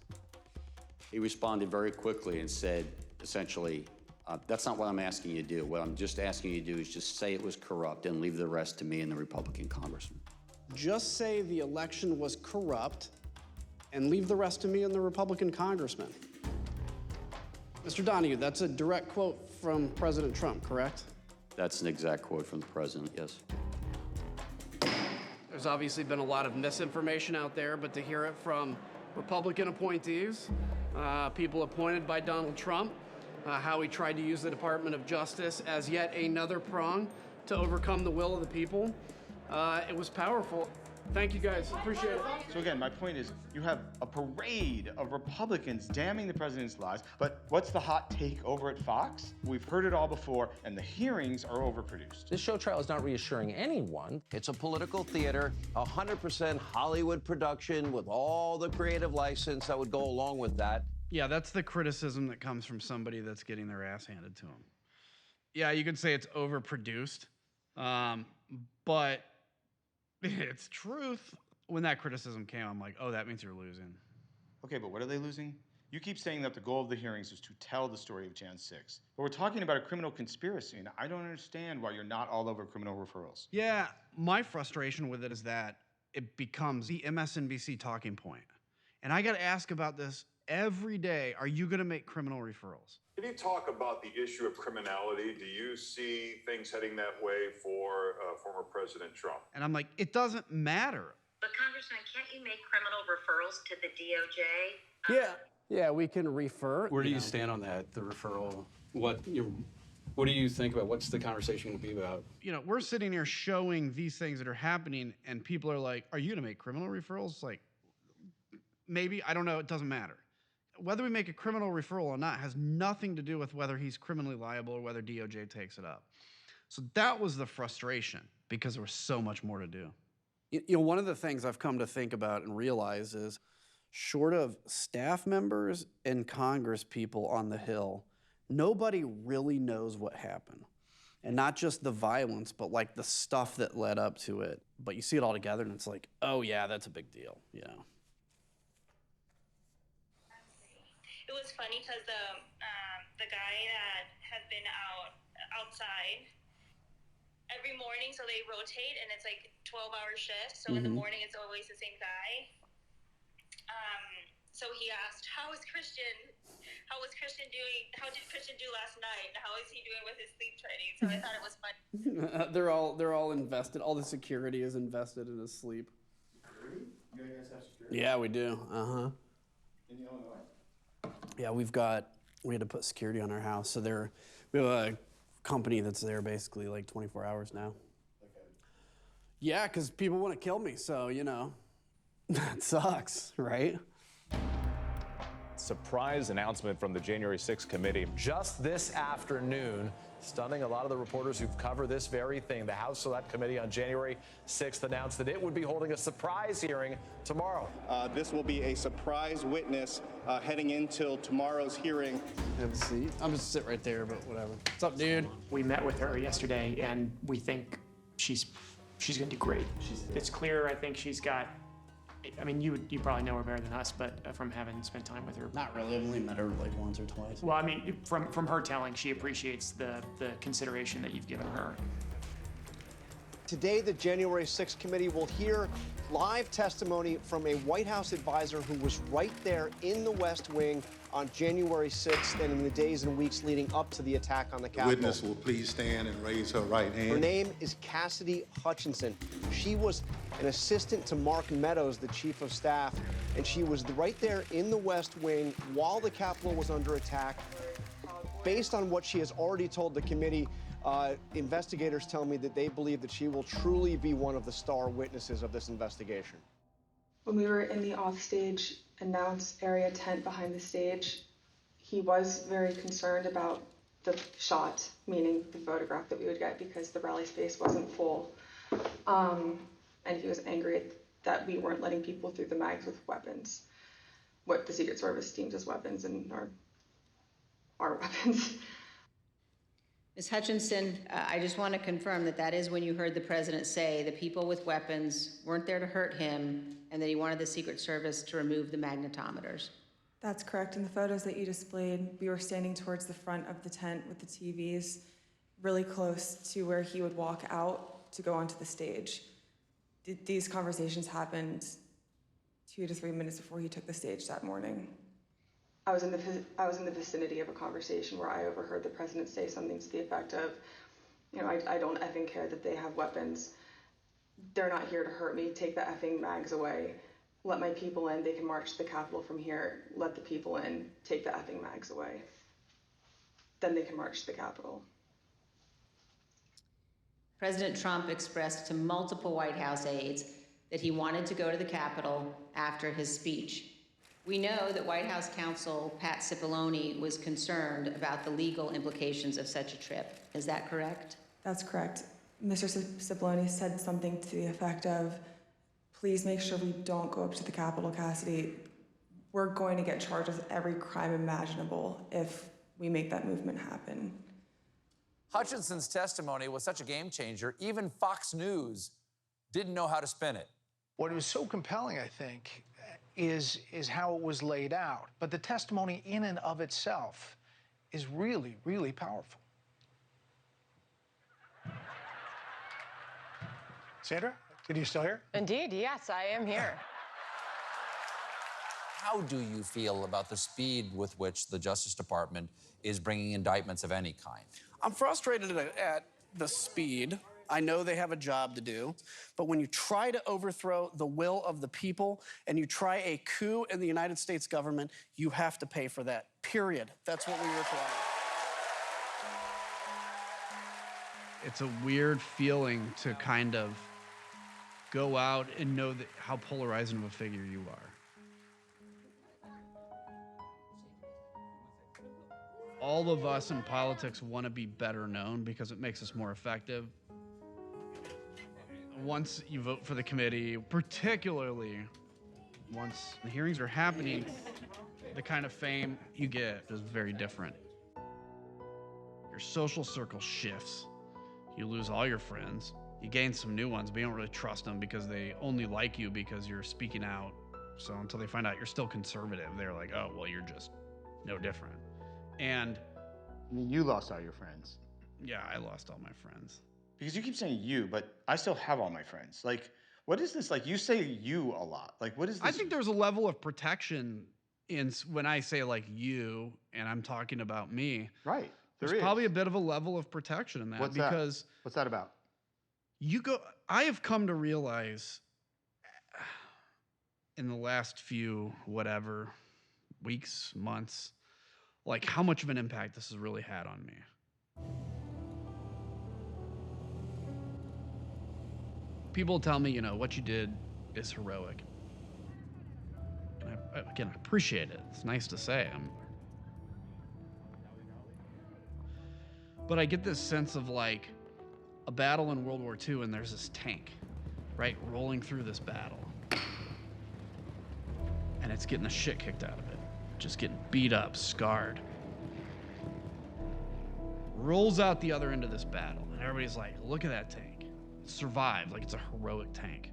He responded very quickly and said, essentially, that's not what I'm asking you to do. What I'm just asking you to do is just say it was corrupt and leave the rest to me and the Republican congressman. Just say the election was corrupt and leave the rest to me and the Republican congressman. Mr. Donahue, that's a direct quote from President Trump, correct? That's an exact quote from the president, yes. There's obviously been a lot of misinformation out there, but to hear it from Republican appointees, people appointed by Donald Trump, how he tried to use the Department of Justice as yet another prong to overcome the will of the people, it was powerful. Thank you, guys. Appreciate it. So again, my point is, you have a parade of Republicans damning the president's lies, but what's the hot take over at Fox? We've heard it all before, and the hearings are overproduced. This show trial is not reassuring anyone. It's a political theater, 100% Hollywood production with all the creative license that would go along with that. Yeah, that's the criticism that comes from somebody that's getting their ass handed to them. Yeah, you could say it's overproduced, but it's truth. When that criticism came, I'm like, oh, that means you're losing. Okay, but what are they losing? You keep saying that the goal of the hearings is to tell the story of Jan 6. But we're talking about a criminal conspiracy, and I don't understand why you're not all over criminal referrals. Yeah, my frustration with it is that it becomes the MSNBC talking point. And I got to ask about this every day. Are you going to make criminal referrals? Can you talk about the issue of criminality? Do you see things heading that way for former President Trump? And I'm like, it doesn't matter. But Congressman, can't you make criminal referrals to the DOJ? Yeah, we can refer. Where do you stand on that, the referral? What do you think about what's the conversation going to be about? You know, we're sitting here showing these things that are happening, and people are like, are you going to make criminal referrals? Like, maybe, I don't know, it doesn't matter. Whether we make a criminal referral or not has nothing to do with whether he's criminally liable or whether DOJ takes it up. So that was the frustration, because there was so much more to do. You know, one of the things I've come to think about and realize is, short of staff members and Congress people on the Hill, nobody really knows what happened. And not just the violence, but like the stuff that led up to it. But you see it all together and it's like, oh yeah, that's a big deal, you know. It was funny because the guy that had been outside every morning, so they rotate and it's like 12-hour shifts. So in the morning it's always the same guy. So he asked, how was Christian doing? How did Christian do last night? How is he doing with his sleep training? So I thought it was funny. They're all invested. All the security is invested in his sleep. Security? You guys have security? Yeah, we do. In Illinois? Yeah, we had to put security on our house. So we have a company that's there basically like 24 hours now. Okay. Yeah, because people want to kill me. So, you know, that sucks, right? Surprise announcement from the January 6th committee just this afternoon, stunning a lot of the reporters who've covered this very thing. The House Select Committee on January 6th announced that it would be holding a surprise hearing tomorrow. This will be a surprise witness heading into tomorrow's hearing. Have a seat. I'm just sit right there, but whatever. What's up, dude? We met with her yesterday, and we think she's gonna do great. It's clear. I think she's got. I mean, you probably know her better than us, but from having spent time with her. Not really. I've only met her like once or twice. Well, I mean, from her telling, she appreciates the consideration that you've given her. Today, the January 6th committee will hear live testimony from a White House advisor who was right there in the West Wing on January 6th and in the days and weeks leading up to the attack on the Capitol. The witness will please stand and raise her right hand. Her name is Cassidy Hutchinson. She was an assistant to Mark Meadows, the chief of staff, and she was right there in the West Wing while the Capitol was under attack. Based on what she has already told the committee, investigators tell me that they believe that she will truly be one of the star witnesses of this investigation. When we were in the offstage announce area tent behind the stage, he was very concerned about the shot, meaning the photograph that we would get, because the rally space wasn't full. And he was angry that we weren't letting people through the mags with weapons, what the Secret Service deems as weapons and our weapons. Ms. Hutchinson, I just want to confirm that that is when you heard the president say the people with weapons weren't there to hurt him and that he wanted the Secret Service to remove the magnetometers. That's correct. In the photos that you displayed, we were standing towards the front of the tent with the TVs, really close to where he would walk out to go onto the stage. These conversations happened 2 to 3 minutes before he took the stage that morning. I was in the vicinity of a conversation where I overheard the president say something to the effect of, you know, I don't effing care that they have weapons. They're not here to hurt me. Take the effing mags away. Let my people in. They can march to the Capitol from here. Let the people in. Take the effing mags away. Then they can march to the Capitol. President Trump expressed to multiple White House aides that he wanted to go to the Capitol after his speech. We know that White House counsel Pat Cipollone was concerned about the legal implications of such a trip. Is that correct? That's correct. Mr. Cipollone said something to the effect of, please make sure we don't go up to the Capitol, Cassidy. We're going to get charged with every crime imaginable if we make that movement happen. Hutchinson's testimony was such a game changer, even Fox News didn't know how to spin it. What was so compelling, I think, is how it was laid out. But the testimony in and of itself is really, really powerful. Sandra, are you still here? Indeed, yes, I am here. How do you feel about the speed with which the Justice Department is bringing indictments of any kind? I'm frustrated at the speed. I know they have a job to do, but when you try to overthrow the will of the people and you try a coup in the United States government, you have to pay for that, period. That's what we require. It's a weird feeling to kind of go out and know that how polarizing of a figure you are. All of us in politics want to be better known because it makes us more effective. Once you vote for the committee, particularly once the hearings are happening, the kind of fame you get is very different. Your social circle shifts. You lose all your friends. You gain some new ones, but you don't really trust them because they only like you because you're speaking out. So until they find out you're still conservative, they're like, oh, well, you're just no different. And I mean, you lost all your friends. yeah, I lost all my friends. Because you keep saying you, but I still have all my friends. Like, what is this? Like, you say you a lot. Like, what is this? I think there's a level of protection in when I say like you, and I'm talking about me. Right. There's probably a bit of a level of protection in that. What's because that? What's that about? I have come to realize in the last few, whatever, weeks, months, like how much of an impact this has really had on me. People tell me, what you did is heroic. And I appreciate it. It's nice to say. But I get this sense of like a battle in World War II and there's this tank, right, rolling through this battle. And it's getting the shit kicked out of it. Just getting beat up, scarred. Rolls out the other end of this battle. And everybody's like, look at that tank. It survived, like it's a heroic tank.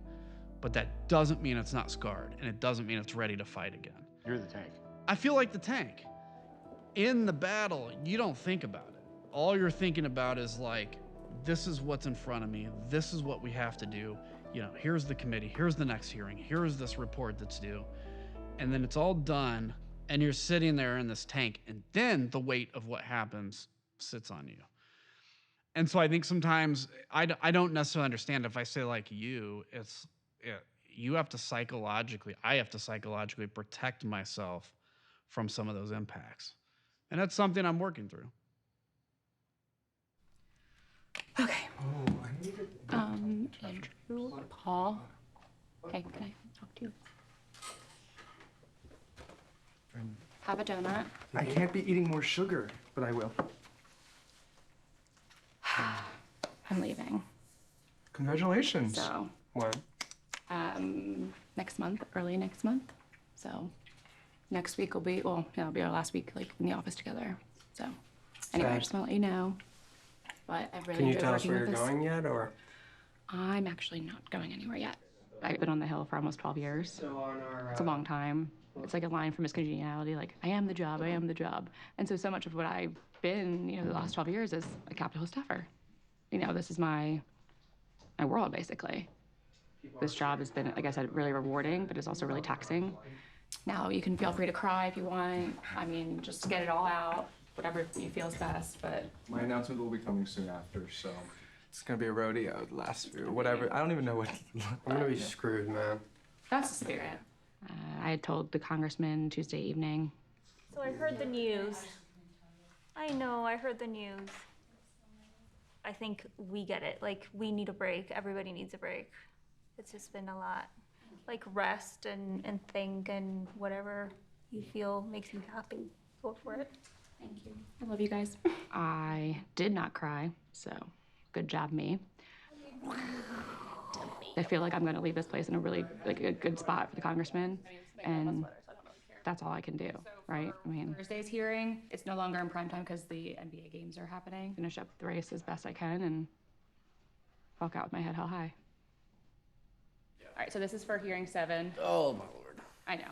But that doesn't mean it's not scarred. And it doesn't mean it's ready to fight again. You're the tank. I feel like the tank. In the battle, you don't think about it. All you're thinking about is like, this is what's in front of me. This is what we have to do. Here's the committee. Here's the next hearing. Here's this report that's due. And then it's all done. And you're sitting there in this tank. And then the weight of what happens sits on you. And so I think sometimes I don't necessarily understand if I say like you, you have to I have to psychologically protect myself from some of those impacts. And that's something I'm working through. Okay. Andrew, Paul. Hey, can I talk to you? Have a donut. I can't be eating more sugar, but I will. I'm leaving. Congratulations. So. When? Next month, early next month. So, next week will be, it'll be our last week like in the office together. So, anyway, I just want to let you know. But I really Can you enjoyed tell us working where with you're this. going yet, or? I'm actually not going anywhere yet. I've been on the Hill for almost 12 years. It's a long time. It's like a line from Miss Congeniality, like, I am the job, I am the job. And so much of what I've been, the last 12 years is a Capitol Hill staffer. This is my world, basically. This job has been, like I said, really rewarding, but it's also really taxing. Now, you can feel free to cry if you want. I mean, just get it all out, whatever you feel is best, but... My announcement will be coming soon after, so it's gonna be a rodeo the last few, whatever. I don't even know what. I'm gonna be screwed, man. That's the spirit. I had told the congressman Tuesday evening. So I heard the news. I know, I heard the news. I think we get it. Like, we need a break. Everybody needs a break. It's just been a lot. Like, rest and think and whatever you feel makes you happy. Go for it. Thank you. I love you guys. I did not cry, so good job, me. I feel like I'm going to leave this place in a really a good spot for the congressman, and that's all I can do, right? I mean, Thursday's hearing, it's no longer in prime time because the NBA games are happening. Finish up the race as best I can and walk out with my head held high. All right, so this is for hearing 7. Oh, my Lord. I know.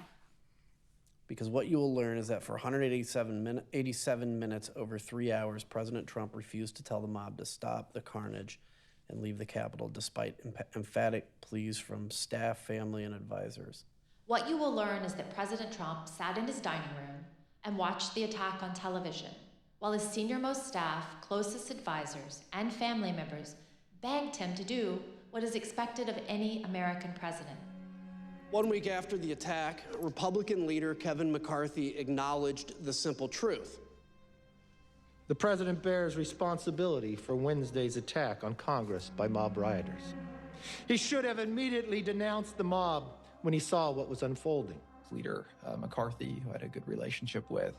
Because what you will learn is that for 87 minutes over 3 hours, President Trump refused to tell the mob to stop the carnage and leave the Capitol despite emphatic pleas from staff, family, and advisors. What you will learn is that President Trump sat in his dining room and watched the attack on television, while his senior-most staff, closest advisors, and family members begged him to do what is expected of any American president. 1 week after the attack, Republican leader Kevin McCarthy acknowledged the simple truth. The president bears responsibility for Wednesday's attack on Congress by mob rioters. He should have immediately denounced the mob when he saw what was unfolding. Leader McCarthy, who I had a good relationship with,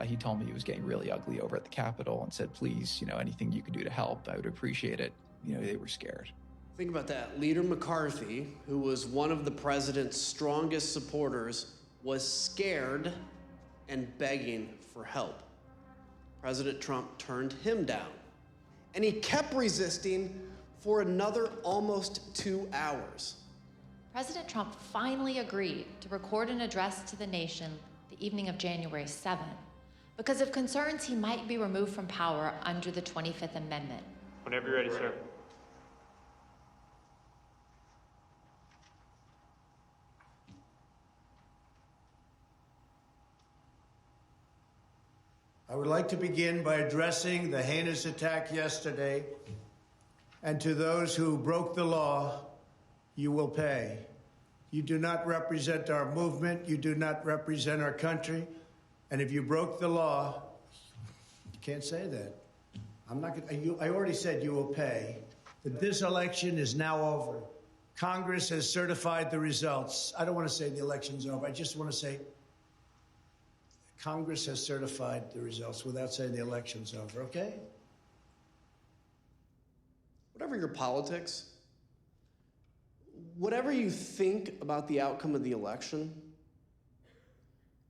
he told me it was getting really ugly over at the Capitol and said, please, anything you could do to help, I would appreciate it. They were scared. Think about that. Leader McCarthy, who was one of the president's strongest supporters, was scared and begging for help. President Trump turned him down. And he kept resisting for another almost 2 hours. President Trump finally agreed to record an address to the nation the evening of January 7th because of concerns he might be removed from power under the 25th Amendment. Whenever you're ready, sir. I would like to begin by addressing the heinous attack yesterday, and to those who broke the law, you will pay. You do not represent our movement, you do not represent our country, and if you broke the law, you can't say that. I already said you will pay. That this election is now over. Congress has certified the results. I don't want to say the election's over, I just want to say Congress has certified the results without saying the election's over, okay? Whatever your politics, whatever you think about the outcome of the election,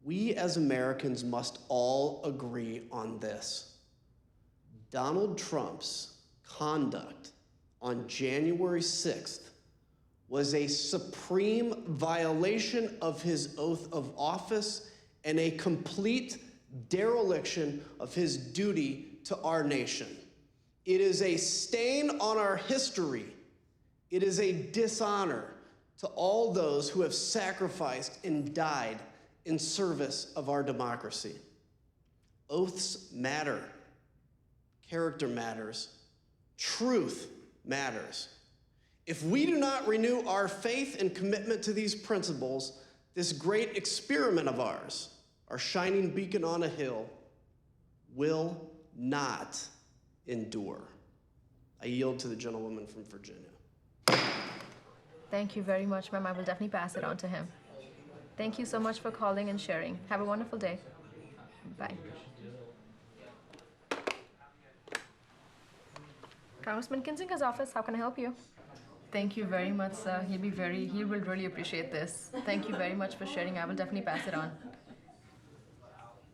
we as Americans must all agree on this. Donald Trump's conduct on January 6th was a supreme violation of his oath of office and a complete dereliction of his duty to our nation. It is a stain on our history. It is a dishonor to all those who have sacrificed and died in service of our democracy. Oaths matter. Character matters. Truth matters. If we do not renew our faith and commitment to these principles, this great experiment of ours, our shining beacon on a hill, will not endure. I yield to the gentlewoman from Virginia. Thank you very much, ma'am. I will definitely pass it on to him. Thank you so much for calling and sharing. Have a wonderful day. Bye. Congressman Kinzinger's office, how can I help you? Thank you very much, sir. He will really appreciate this. Thank you very much for sharing. I will definitely pass it on.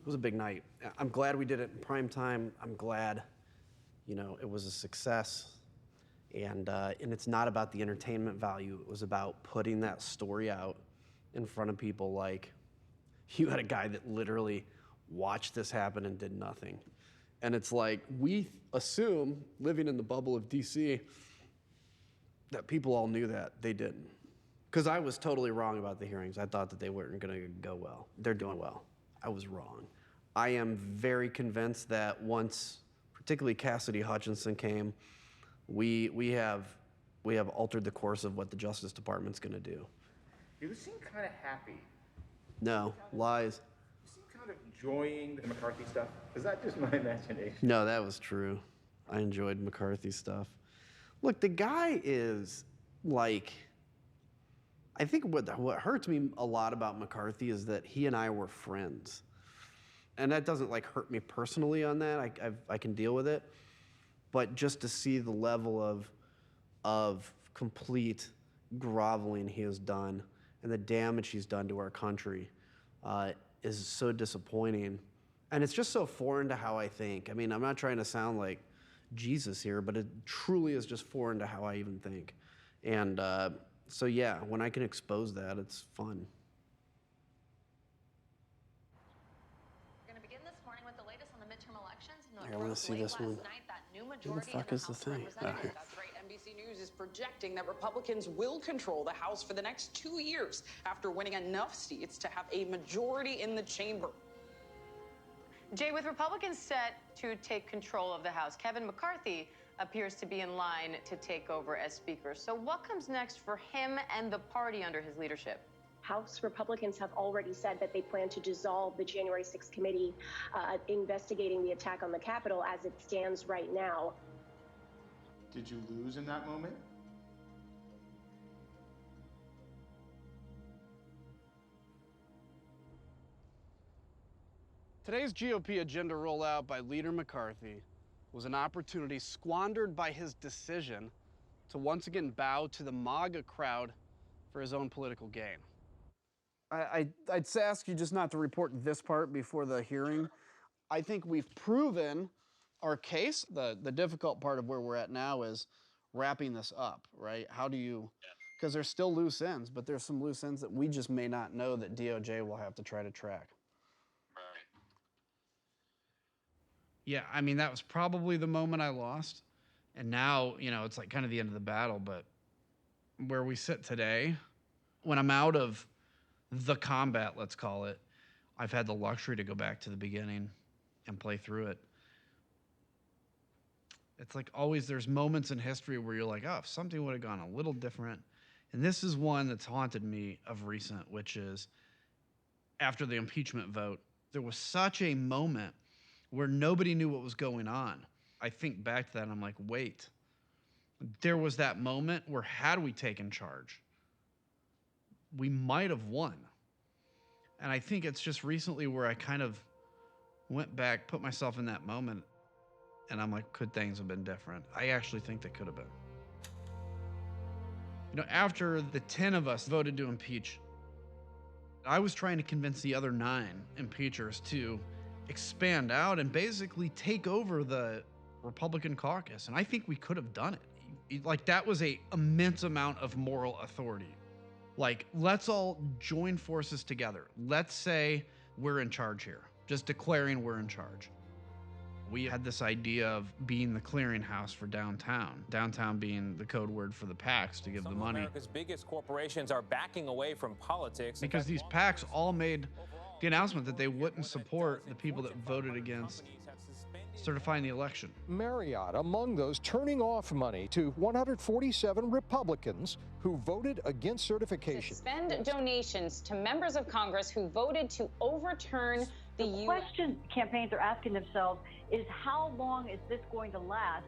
It was a big night. I'm glad we did it in prime time. I'm glad, it was a success. And it's not about the entertainment value. It was about putting that story out in front of people. Like, you had a guy that literally watched this happen and did nothing. And it's like, we assume, living in the bubble of DC, that people all knew that. They didn't. Because I was totally wrong about the hearings. I thought that they weren't going to go well. They're doing well. I was wrong. I am very convinced that once, particularly Cassidy Hutchinson came, we have altered the course of what the Justice Department's going to do. You seem kind of happy. No, lies. You seem kind of enjoying the McCarthy stuff. Is that just my imagination? No, that was true. I enjoyed McCarthy stuff. Look, the guy is like, I think what hurts me a lot about McCarthy is that he and I were friends. And that doesn't hurt me personally on that. I can deal with it. But just to see the level of complete groveling he has done and the damage he's done to our country is so disappointing. And it's just so foreign to how I think. I mean, I'm not trying to sound like Jesus here, but it truly is just foreign to how I even think. And so yeah, when I can expose that, it's fun. We're going to begin this morning with the latest on the midterm elections. I want to see this one. Where the fuck is the thing? That's right. NBC News is projecting that Republicans will control the House for the next 2 years after winning enough seats to have a majority in the chamber. Jay, with Republicans set to take control of the House, Kevin McCarthy appears to be in line to take over as Speaker. So what comes next for him and the party under his leadership? House Republicans have already said that they plan to dissolve the January 6th committee investigating the attack on the Capitol as it stands right now. Did you lose in that moment? Today's GOP agenda rollout by Leader McCarthy was an opportunity squandered by his decision to once again bow to the MAGA crowd for his own political gain. I'd ask you just not to report this part before the hearing. I think we've proven our case. The difficult part of where we're at now is wrapping this up, right? How do you, because there's still loose ends, but there's some loose ends that we just may not know that DOJ will have to try to track. Yeah, I mean, that was probably the moment I lost. And now, you know, it's like kind of the end of the battle, but where we sit today, when I'm out of the combat, let's call it, I've had the luxury to go back to the beginning and play through it. It's like always there's moments in history where you're like, oh, if something would have gone a little different. And this is one that's haunted me of recent, which is after the impeachment vote, there was such a moment where nobody knew what was going on. I think back to that and I'm like, wait, there was that moment where had we taken charge, we might have won. And I think it's just recently where I kind of went back, put myself in that moment, and I'm like, could things have been different? I actually think they could have been. You know, after the 10 of us voted to impeach, I was trying to convince the other 9 impeachers to expand out and basically take over the Republican caucus. And I think we could have done it. Like, that was an immense amount of moral authority. Like, let's all join forces together. Let's say we're in charge here. Just declaring we're in charge. We had this idea of being the clearinghouse for downtown. Downtown being the code word for the PACs to give the money. America's biggest corporations are backing away from politics. Because these PACs all made the announcement that they wouldn't support the people that voted against certifying the election. Marriott among those turning off money to 147 Republicans who voted against certification. Suspend donations to members of Congress who voted to overturn the question campaigns are asking themselves is how long is this going to last?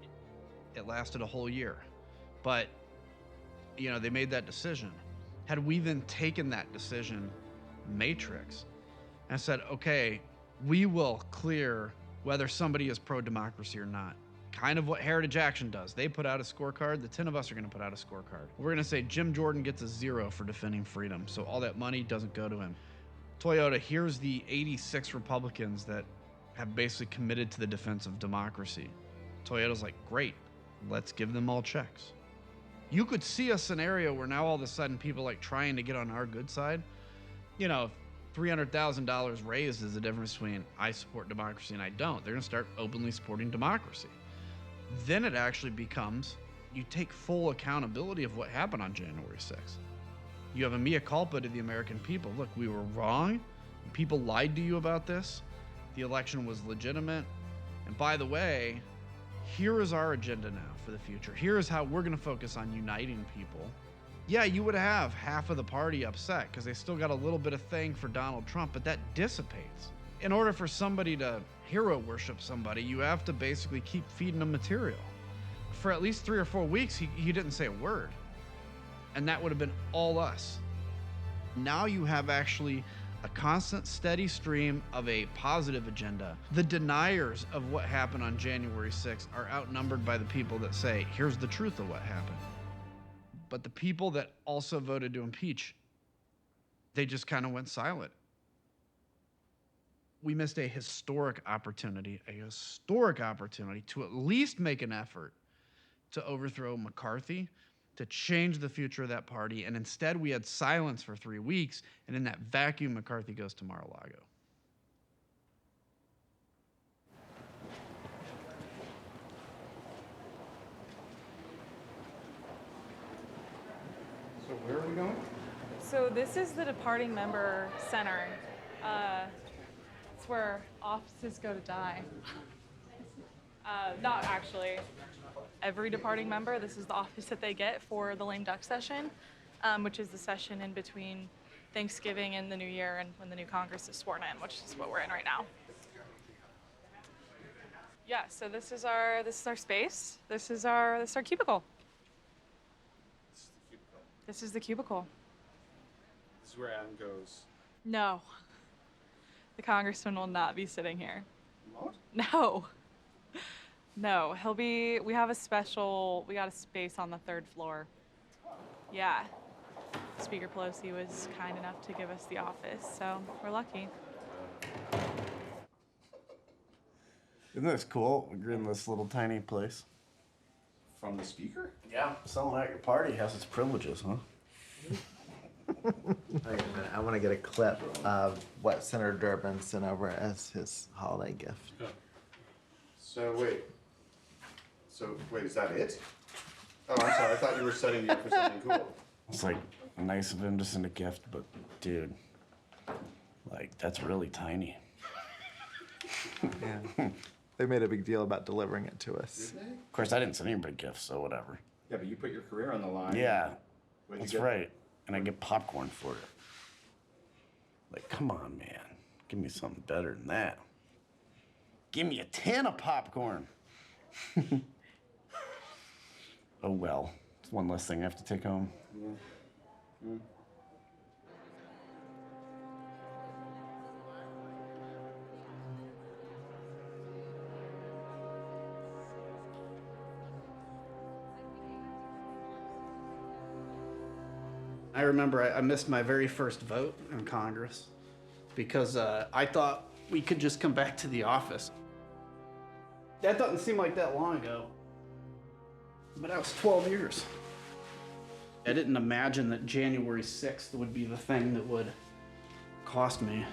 It lasted a whole year. But, you know, they made that decision. Had we then taken that decision, matrix, and said, okay, we will clear whether somebody is pro-democracy or not. Kind of what Heritage Action does. They put out a scorecard. The 10 of us are going to put out a scorecard. We're going to say Jim Jordan gets a 0 for defending freedom, so all that money doesn't go to him. Toyota, here's the 86 Republicans that have basically committed to the defense of democracy. Toyota's like, great, let's give them all checks. You could see a scenario where now all of a sudden people like trying to get on our good side. You know, $300,000 raised is the difference between I support democracy and I don't. They're going to start openly supporting democracy. Then it actually becomes, you take full accountability of what happened on January 6th. You have a mea culpa to the American people. Look, we were wrong. People lied to you about this. The election was legitimate. And by the way, here is our agenda now for the future. Here is how we're going to focus on uniting people. Yeah, you would have half of the party upset because they still got a little bit of thing for Donald Trump, but that dissipates. In order for somebody to hero worship somebody, you have to basically keep feeding them material. For at least 3 or 4 weeks, he didn't say a word. And that would have been all us. Now you have actually a constant, steady stream of a positive agenda. The deniers of what happened on January 6th are outnumbered by the people that say, here's the truth of what happened. But the people that also voted to impeach, they just kind of went silent. We missed a historic opportunity to at least make an effort to overthrow McCarthy, to change the future of that party, and instead we had silence for 3 weeks, and in that vacuum, McCarthy goes to Mar-a-Lago. So where are we going? So this is the departing member center. It's where offices go to die. Not actually every departing member. This is the office that they get for the lame duck session, which is the session in between Thanksgiving and the New Year, and when the new Congress is sworn in, which is what we're in right now. Yeah, so this is our space. This is our cubicle. This is the cubicle. This is where Adam goes. No. The congressman will not be sitting here. What? No. No, we got a space on the 3rd floor. Yeah. Speaker Pelosi was kind enough to give us the office, so we're lucky. Isn't this cool? We're in this little tiny place. From the speaker? Yeah. Someone at your party has its privileges, huh? Wait a minute, I want to get a clip of what Senator Durbin sent over as his holiday gift. Oh. So wait, is that it? Oh, I'm sorry, I thought you were setting me up for something cool. It's like nice of him to send a gift, but dude, like that's really tiny. Yeah. They made a big deal about delivering it to us. Did they? Of course, I didn't send anybody gifts, so whatever. Yeah, but you put your career on the line. Yeah, What'd you that's get? right. And I get popcorn for it. Like, come on, man. Give me something better than that. Give me a 10 of popcorn. Oh, well. It's one less thing I have to take home. Yeah. Mm. I remember I missed my very first vote in Congress because I thought we could just come back to the office. That doesn't seem like that long ago, but that was 12 years. I didn't imagine that January 6th would be the thing that would cost me.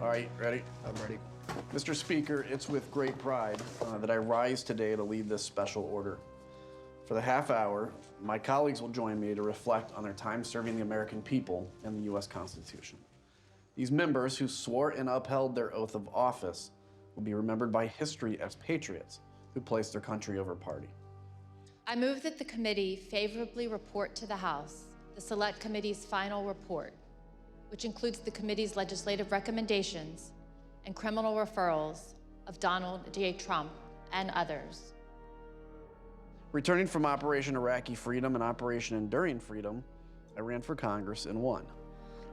All right, ready? I'm ready. Mr. Speaker, it's with great pride that I rise today to lead this special order. For the half hour, my colleagues will join me to reflect on their time serving the American people and the U.S. Constitution. These members who swore and upheld their oath of office will be remembered by history as patriots who placed their country over party. I move that the committee favorably report to the House the Select Committee's final report, which includes the committee's legislative recommendations and criminal referrals of Donald J. Trump and others. Returning from Operation Iraqi Freedom and Operation Enduring Freedom, I ran for Congress and won.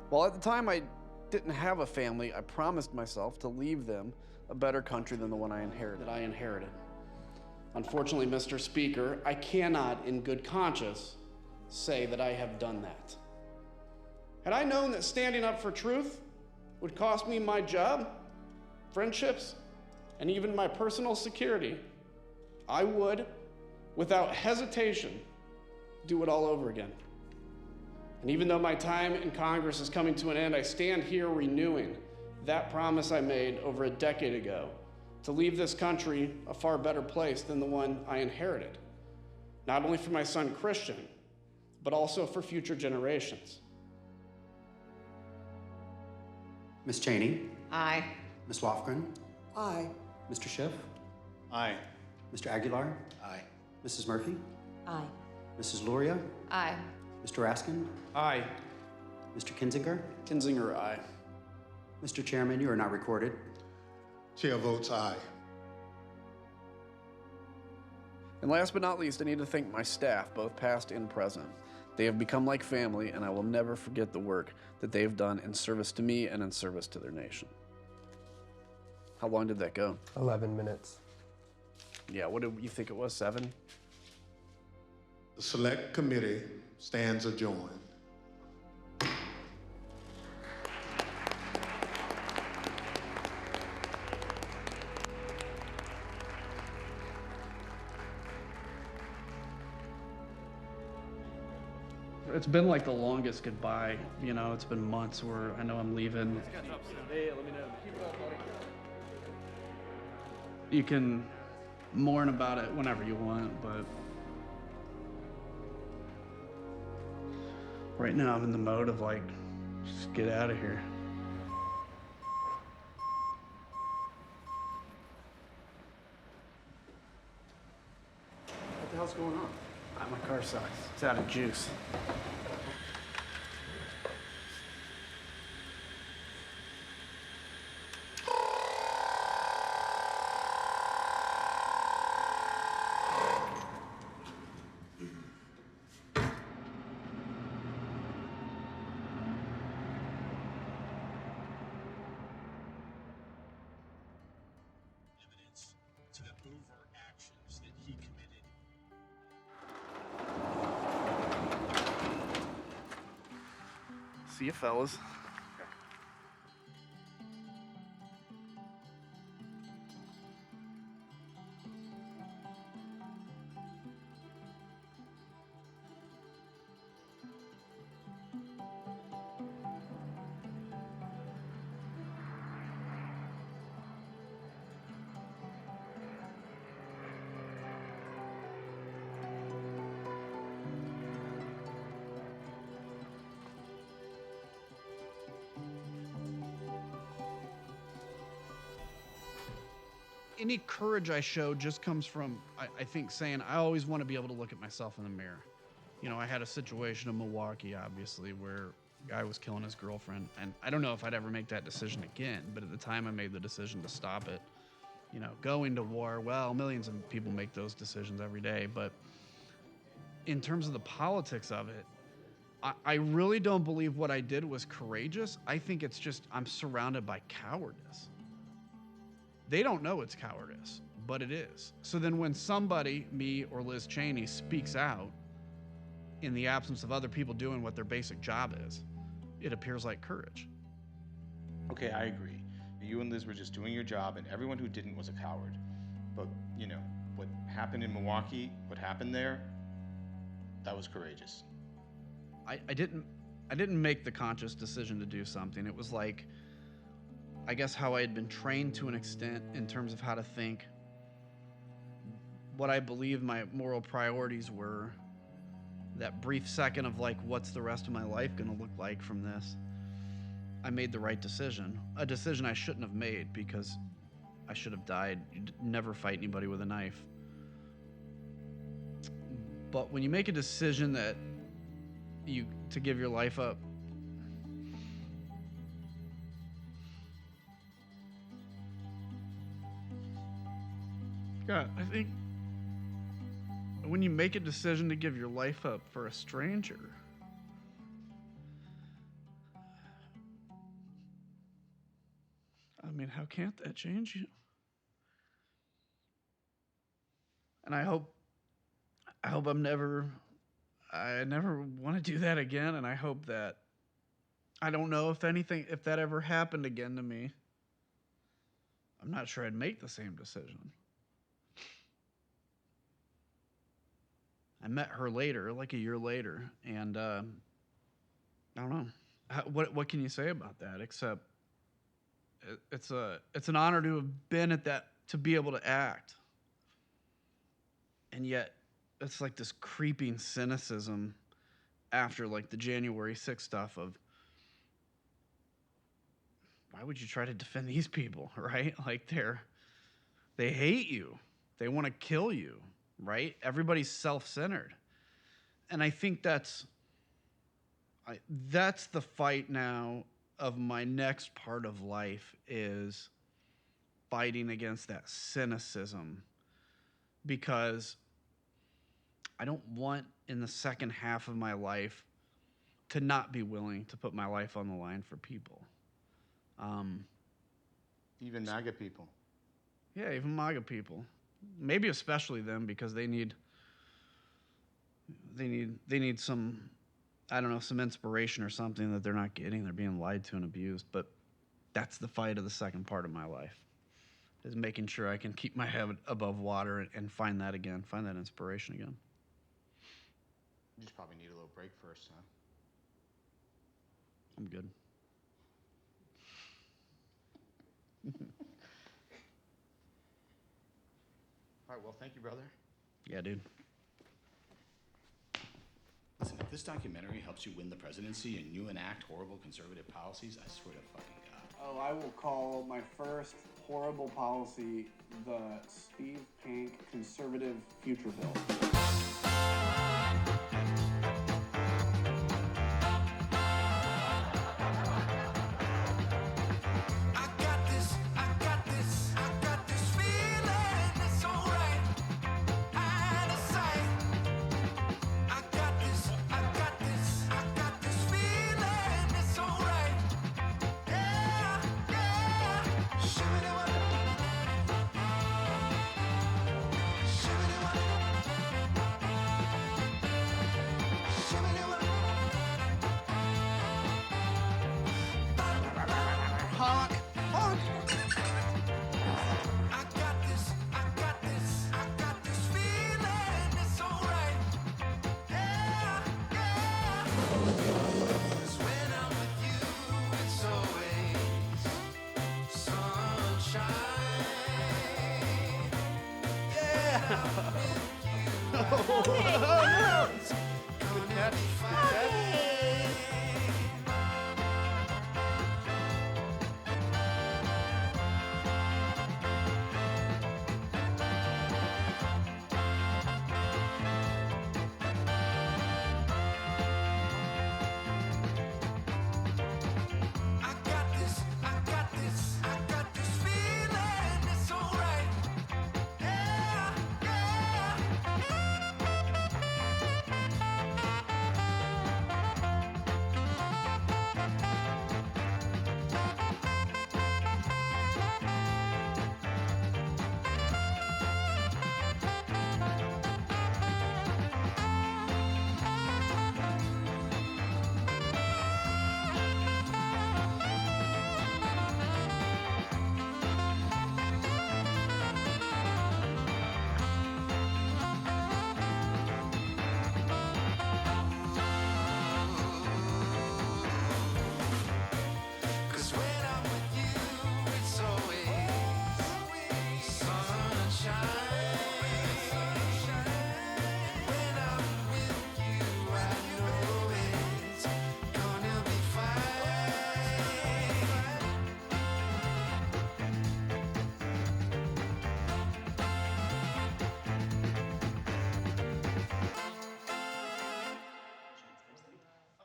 While at the time I didn't have a family, I promised myself to leave them a better country than the one I inherited. Unfortunately, Mr. Speaker, I cannot in good conscience say that I have done that. Had I known that standing up for truth would cost me my job, friendships, and even my personal security, I would, without hesitation, do it all over again. And even though my time in Congress is coming to an end, I stand here renewing that promise I made over a decade ago to leave this country a far better place than the one I inherited, not only for my son Christian, but also for future generations. Ms. Cheney. Aye. Ms. Lofgren. Aye. Mr. Schiff. Aye. Mr. Aguilar. Aye. Mrs. Murphy. Aye. Mrs. Luria. Aye. Mr. Raskin. Aye. Mr. Kinzinger. Kinzinger, aye. Mr. Chairman, you are not recorded. Chair votes aye. And last but not least, I need to thank my staff, both past and present. They have become like family, and I will never forget the work that they have done in service to me and in service to their nation. How long did that go? 11 minutes. Yeah, what did you think it was, 7? The Select Committee stands adjourned. It's been like the longest goodbye. You know, it's been months where I know I'm leaving. You can mourn about it whenever you want, but right now I'm in the mode of like, just get out of here. What the hell's going on? My car sucks. It's out of juice. To the overt actions that he committed. See you, fellas. Any courage I show just comes from, I think, saying I always want to be able to look at myself in the mirror. You know, I had a situation in Milwaukee, obviously, where a guy was killing his girlfriend, and I don't know if I'd ever make that decision again, but at the time I made the decision to stop it. You know, going to war, well, millions of people make those decisions every day, but in terms of the politics of it, I really don't believe what I did was courageous. I think it's just I'm surrounded by cowardice. They don't know it's cowardice, but it is. So then when somebody, me or Liz Cheney, speaks out in the absence of other people doing what their basic job is, it appears like courage. Okay, I agree. You and Liz were just doing your job, and everyone who didn't was a coward. But, you know, what happened in Milwaukee, what happened there, that was courageous. I didn't make the conscious decision to do something. It was like, I guess, how I had been trained to an extent in terms of how to think, what I believe my moral priorities were, that brief second of like, what's the rest of my life gonna look like from this? I made the right decision. A decision I shouldn't have made because I should have died. You'd never fight anybody with a knife. But when you make a decision that to give your life up, God, I think when you make a decision to give your life up for a stranger, I mean, how can't that change you? And I hope I never want to do that again, and I hope that, I don't know if that ever happened again to me, I'm not sure I'd make the same decision. I met her later, like a year later, and I don't know. What can you say about that, except it's an honor to have been at that, to be able to act. And yet, it's like this creeping cynicism after like the January 6th stuff of, why would you try to defend these people, right? Like they hate you. They want to kill you, right? Everybody's self-centered. And I think that's the fight now of my next part of life, is fighting against that cynicism, because I don't want in the second half of my life to not be willing to put my life on the line for people. Even MAGA people. Yeah, even MAGA people. Maybe especially them, because they need some, I don't know, some inspiration or something that they're not getting. They're being lied to and abused. But that's the fight of the second part of my life, is making sure I can keep my head above water and find that inspiration again. You just probably need a little break first, huh? I'm good. All right, well, thank you, brother. Yeah, dude. Listen, if this documentary helps you win the presidency and you enact horrible conservative policies, I swear to fucking God. Oh, I will call my first horrible policy the Steve Pink conservative future bill. Oh, no. Good catch. Good catch.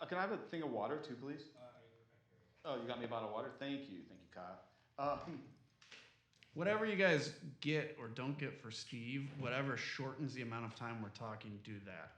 Can I have a thing of water too, please? Oh, you got me a bottle of water? Thank you, Kyle. Whatever you guys get or don't get for Steve, whatever shortens the amount of time we're talking, do that.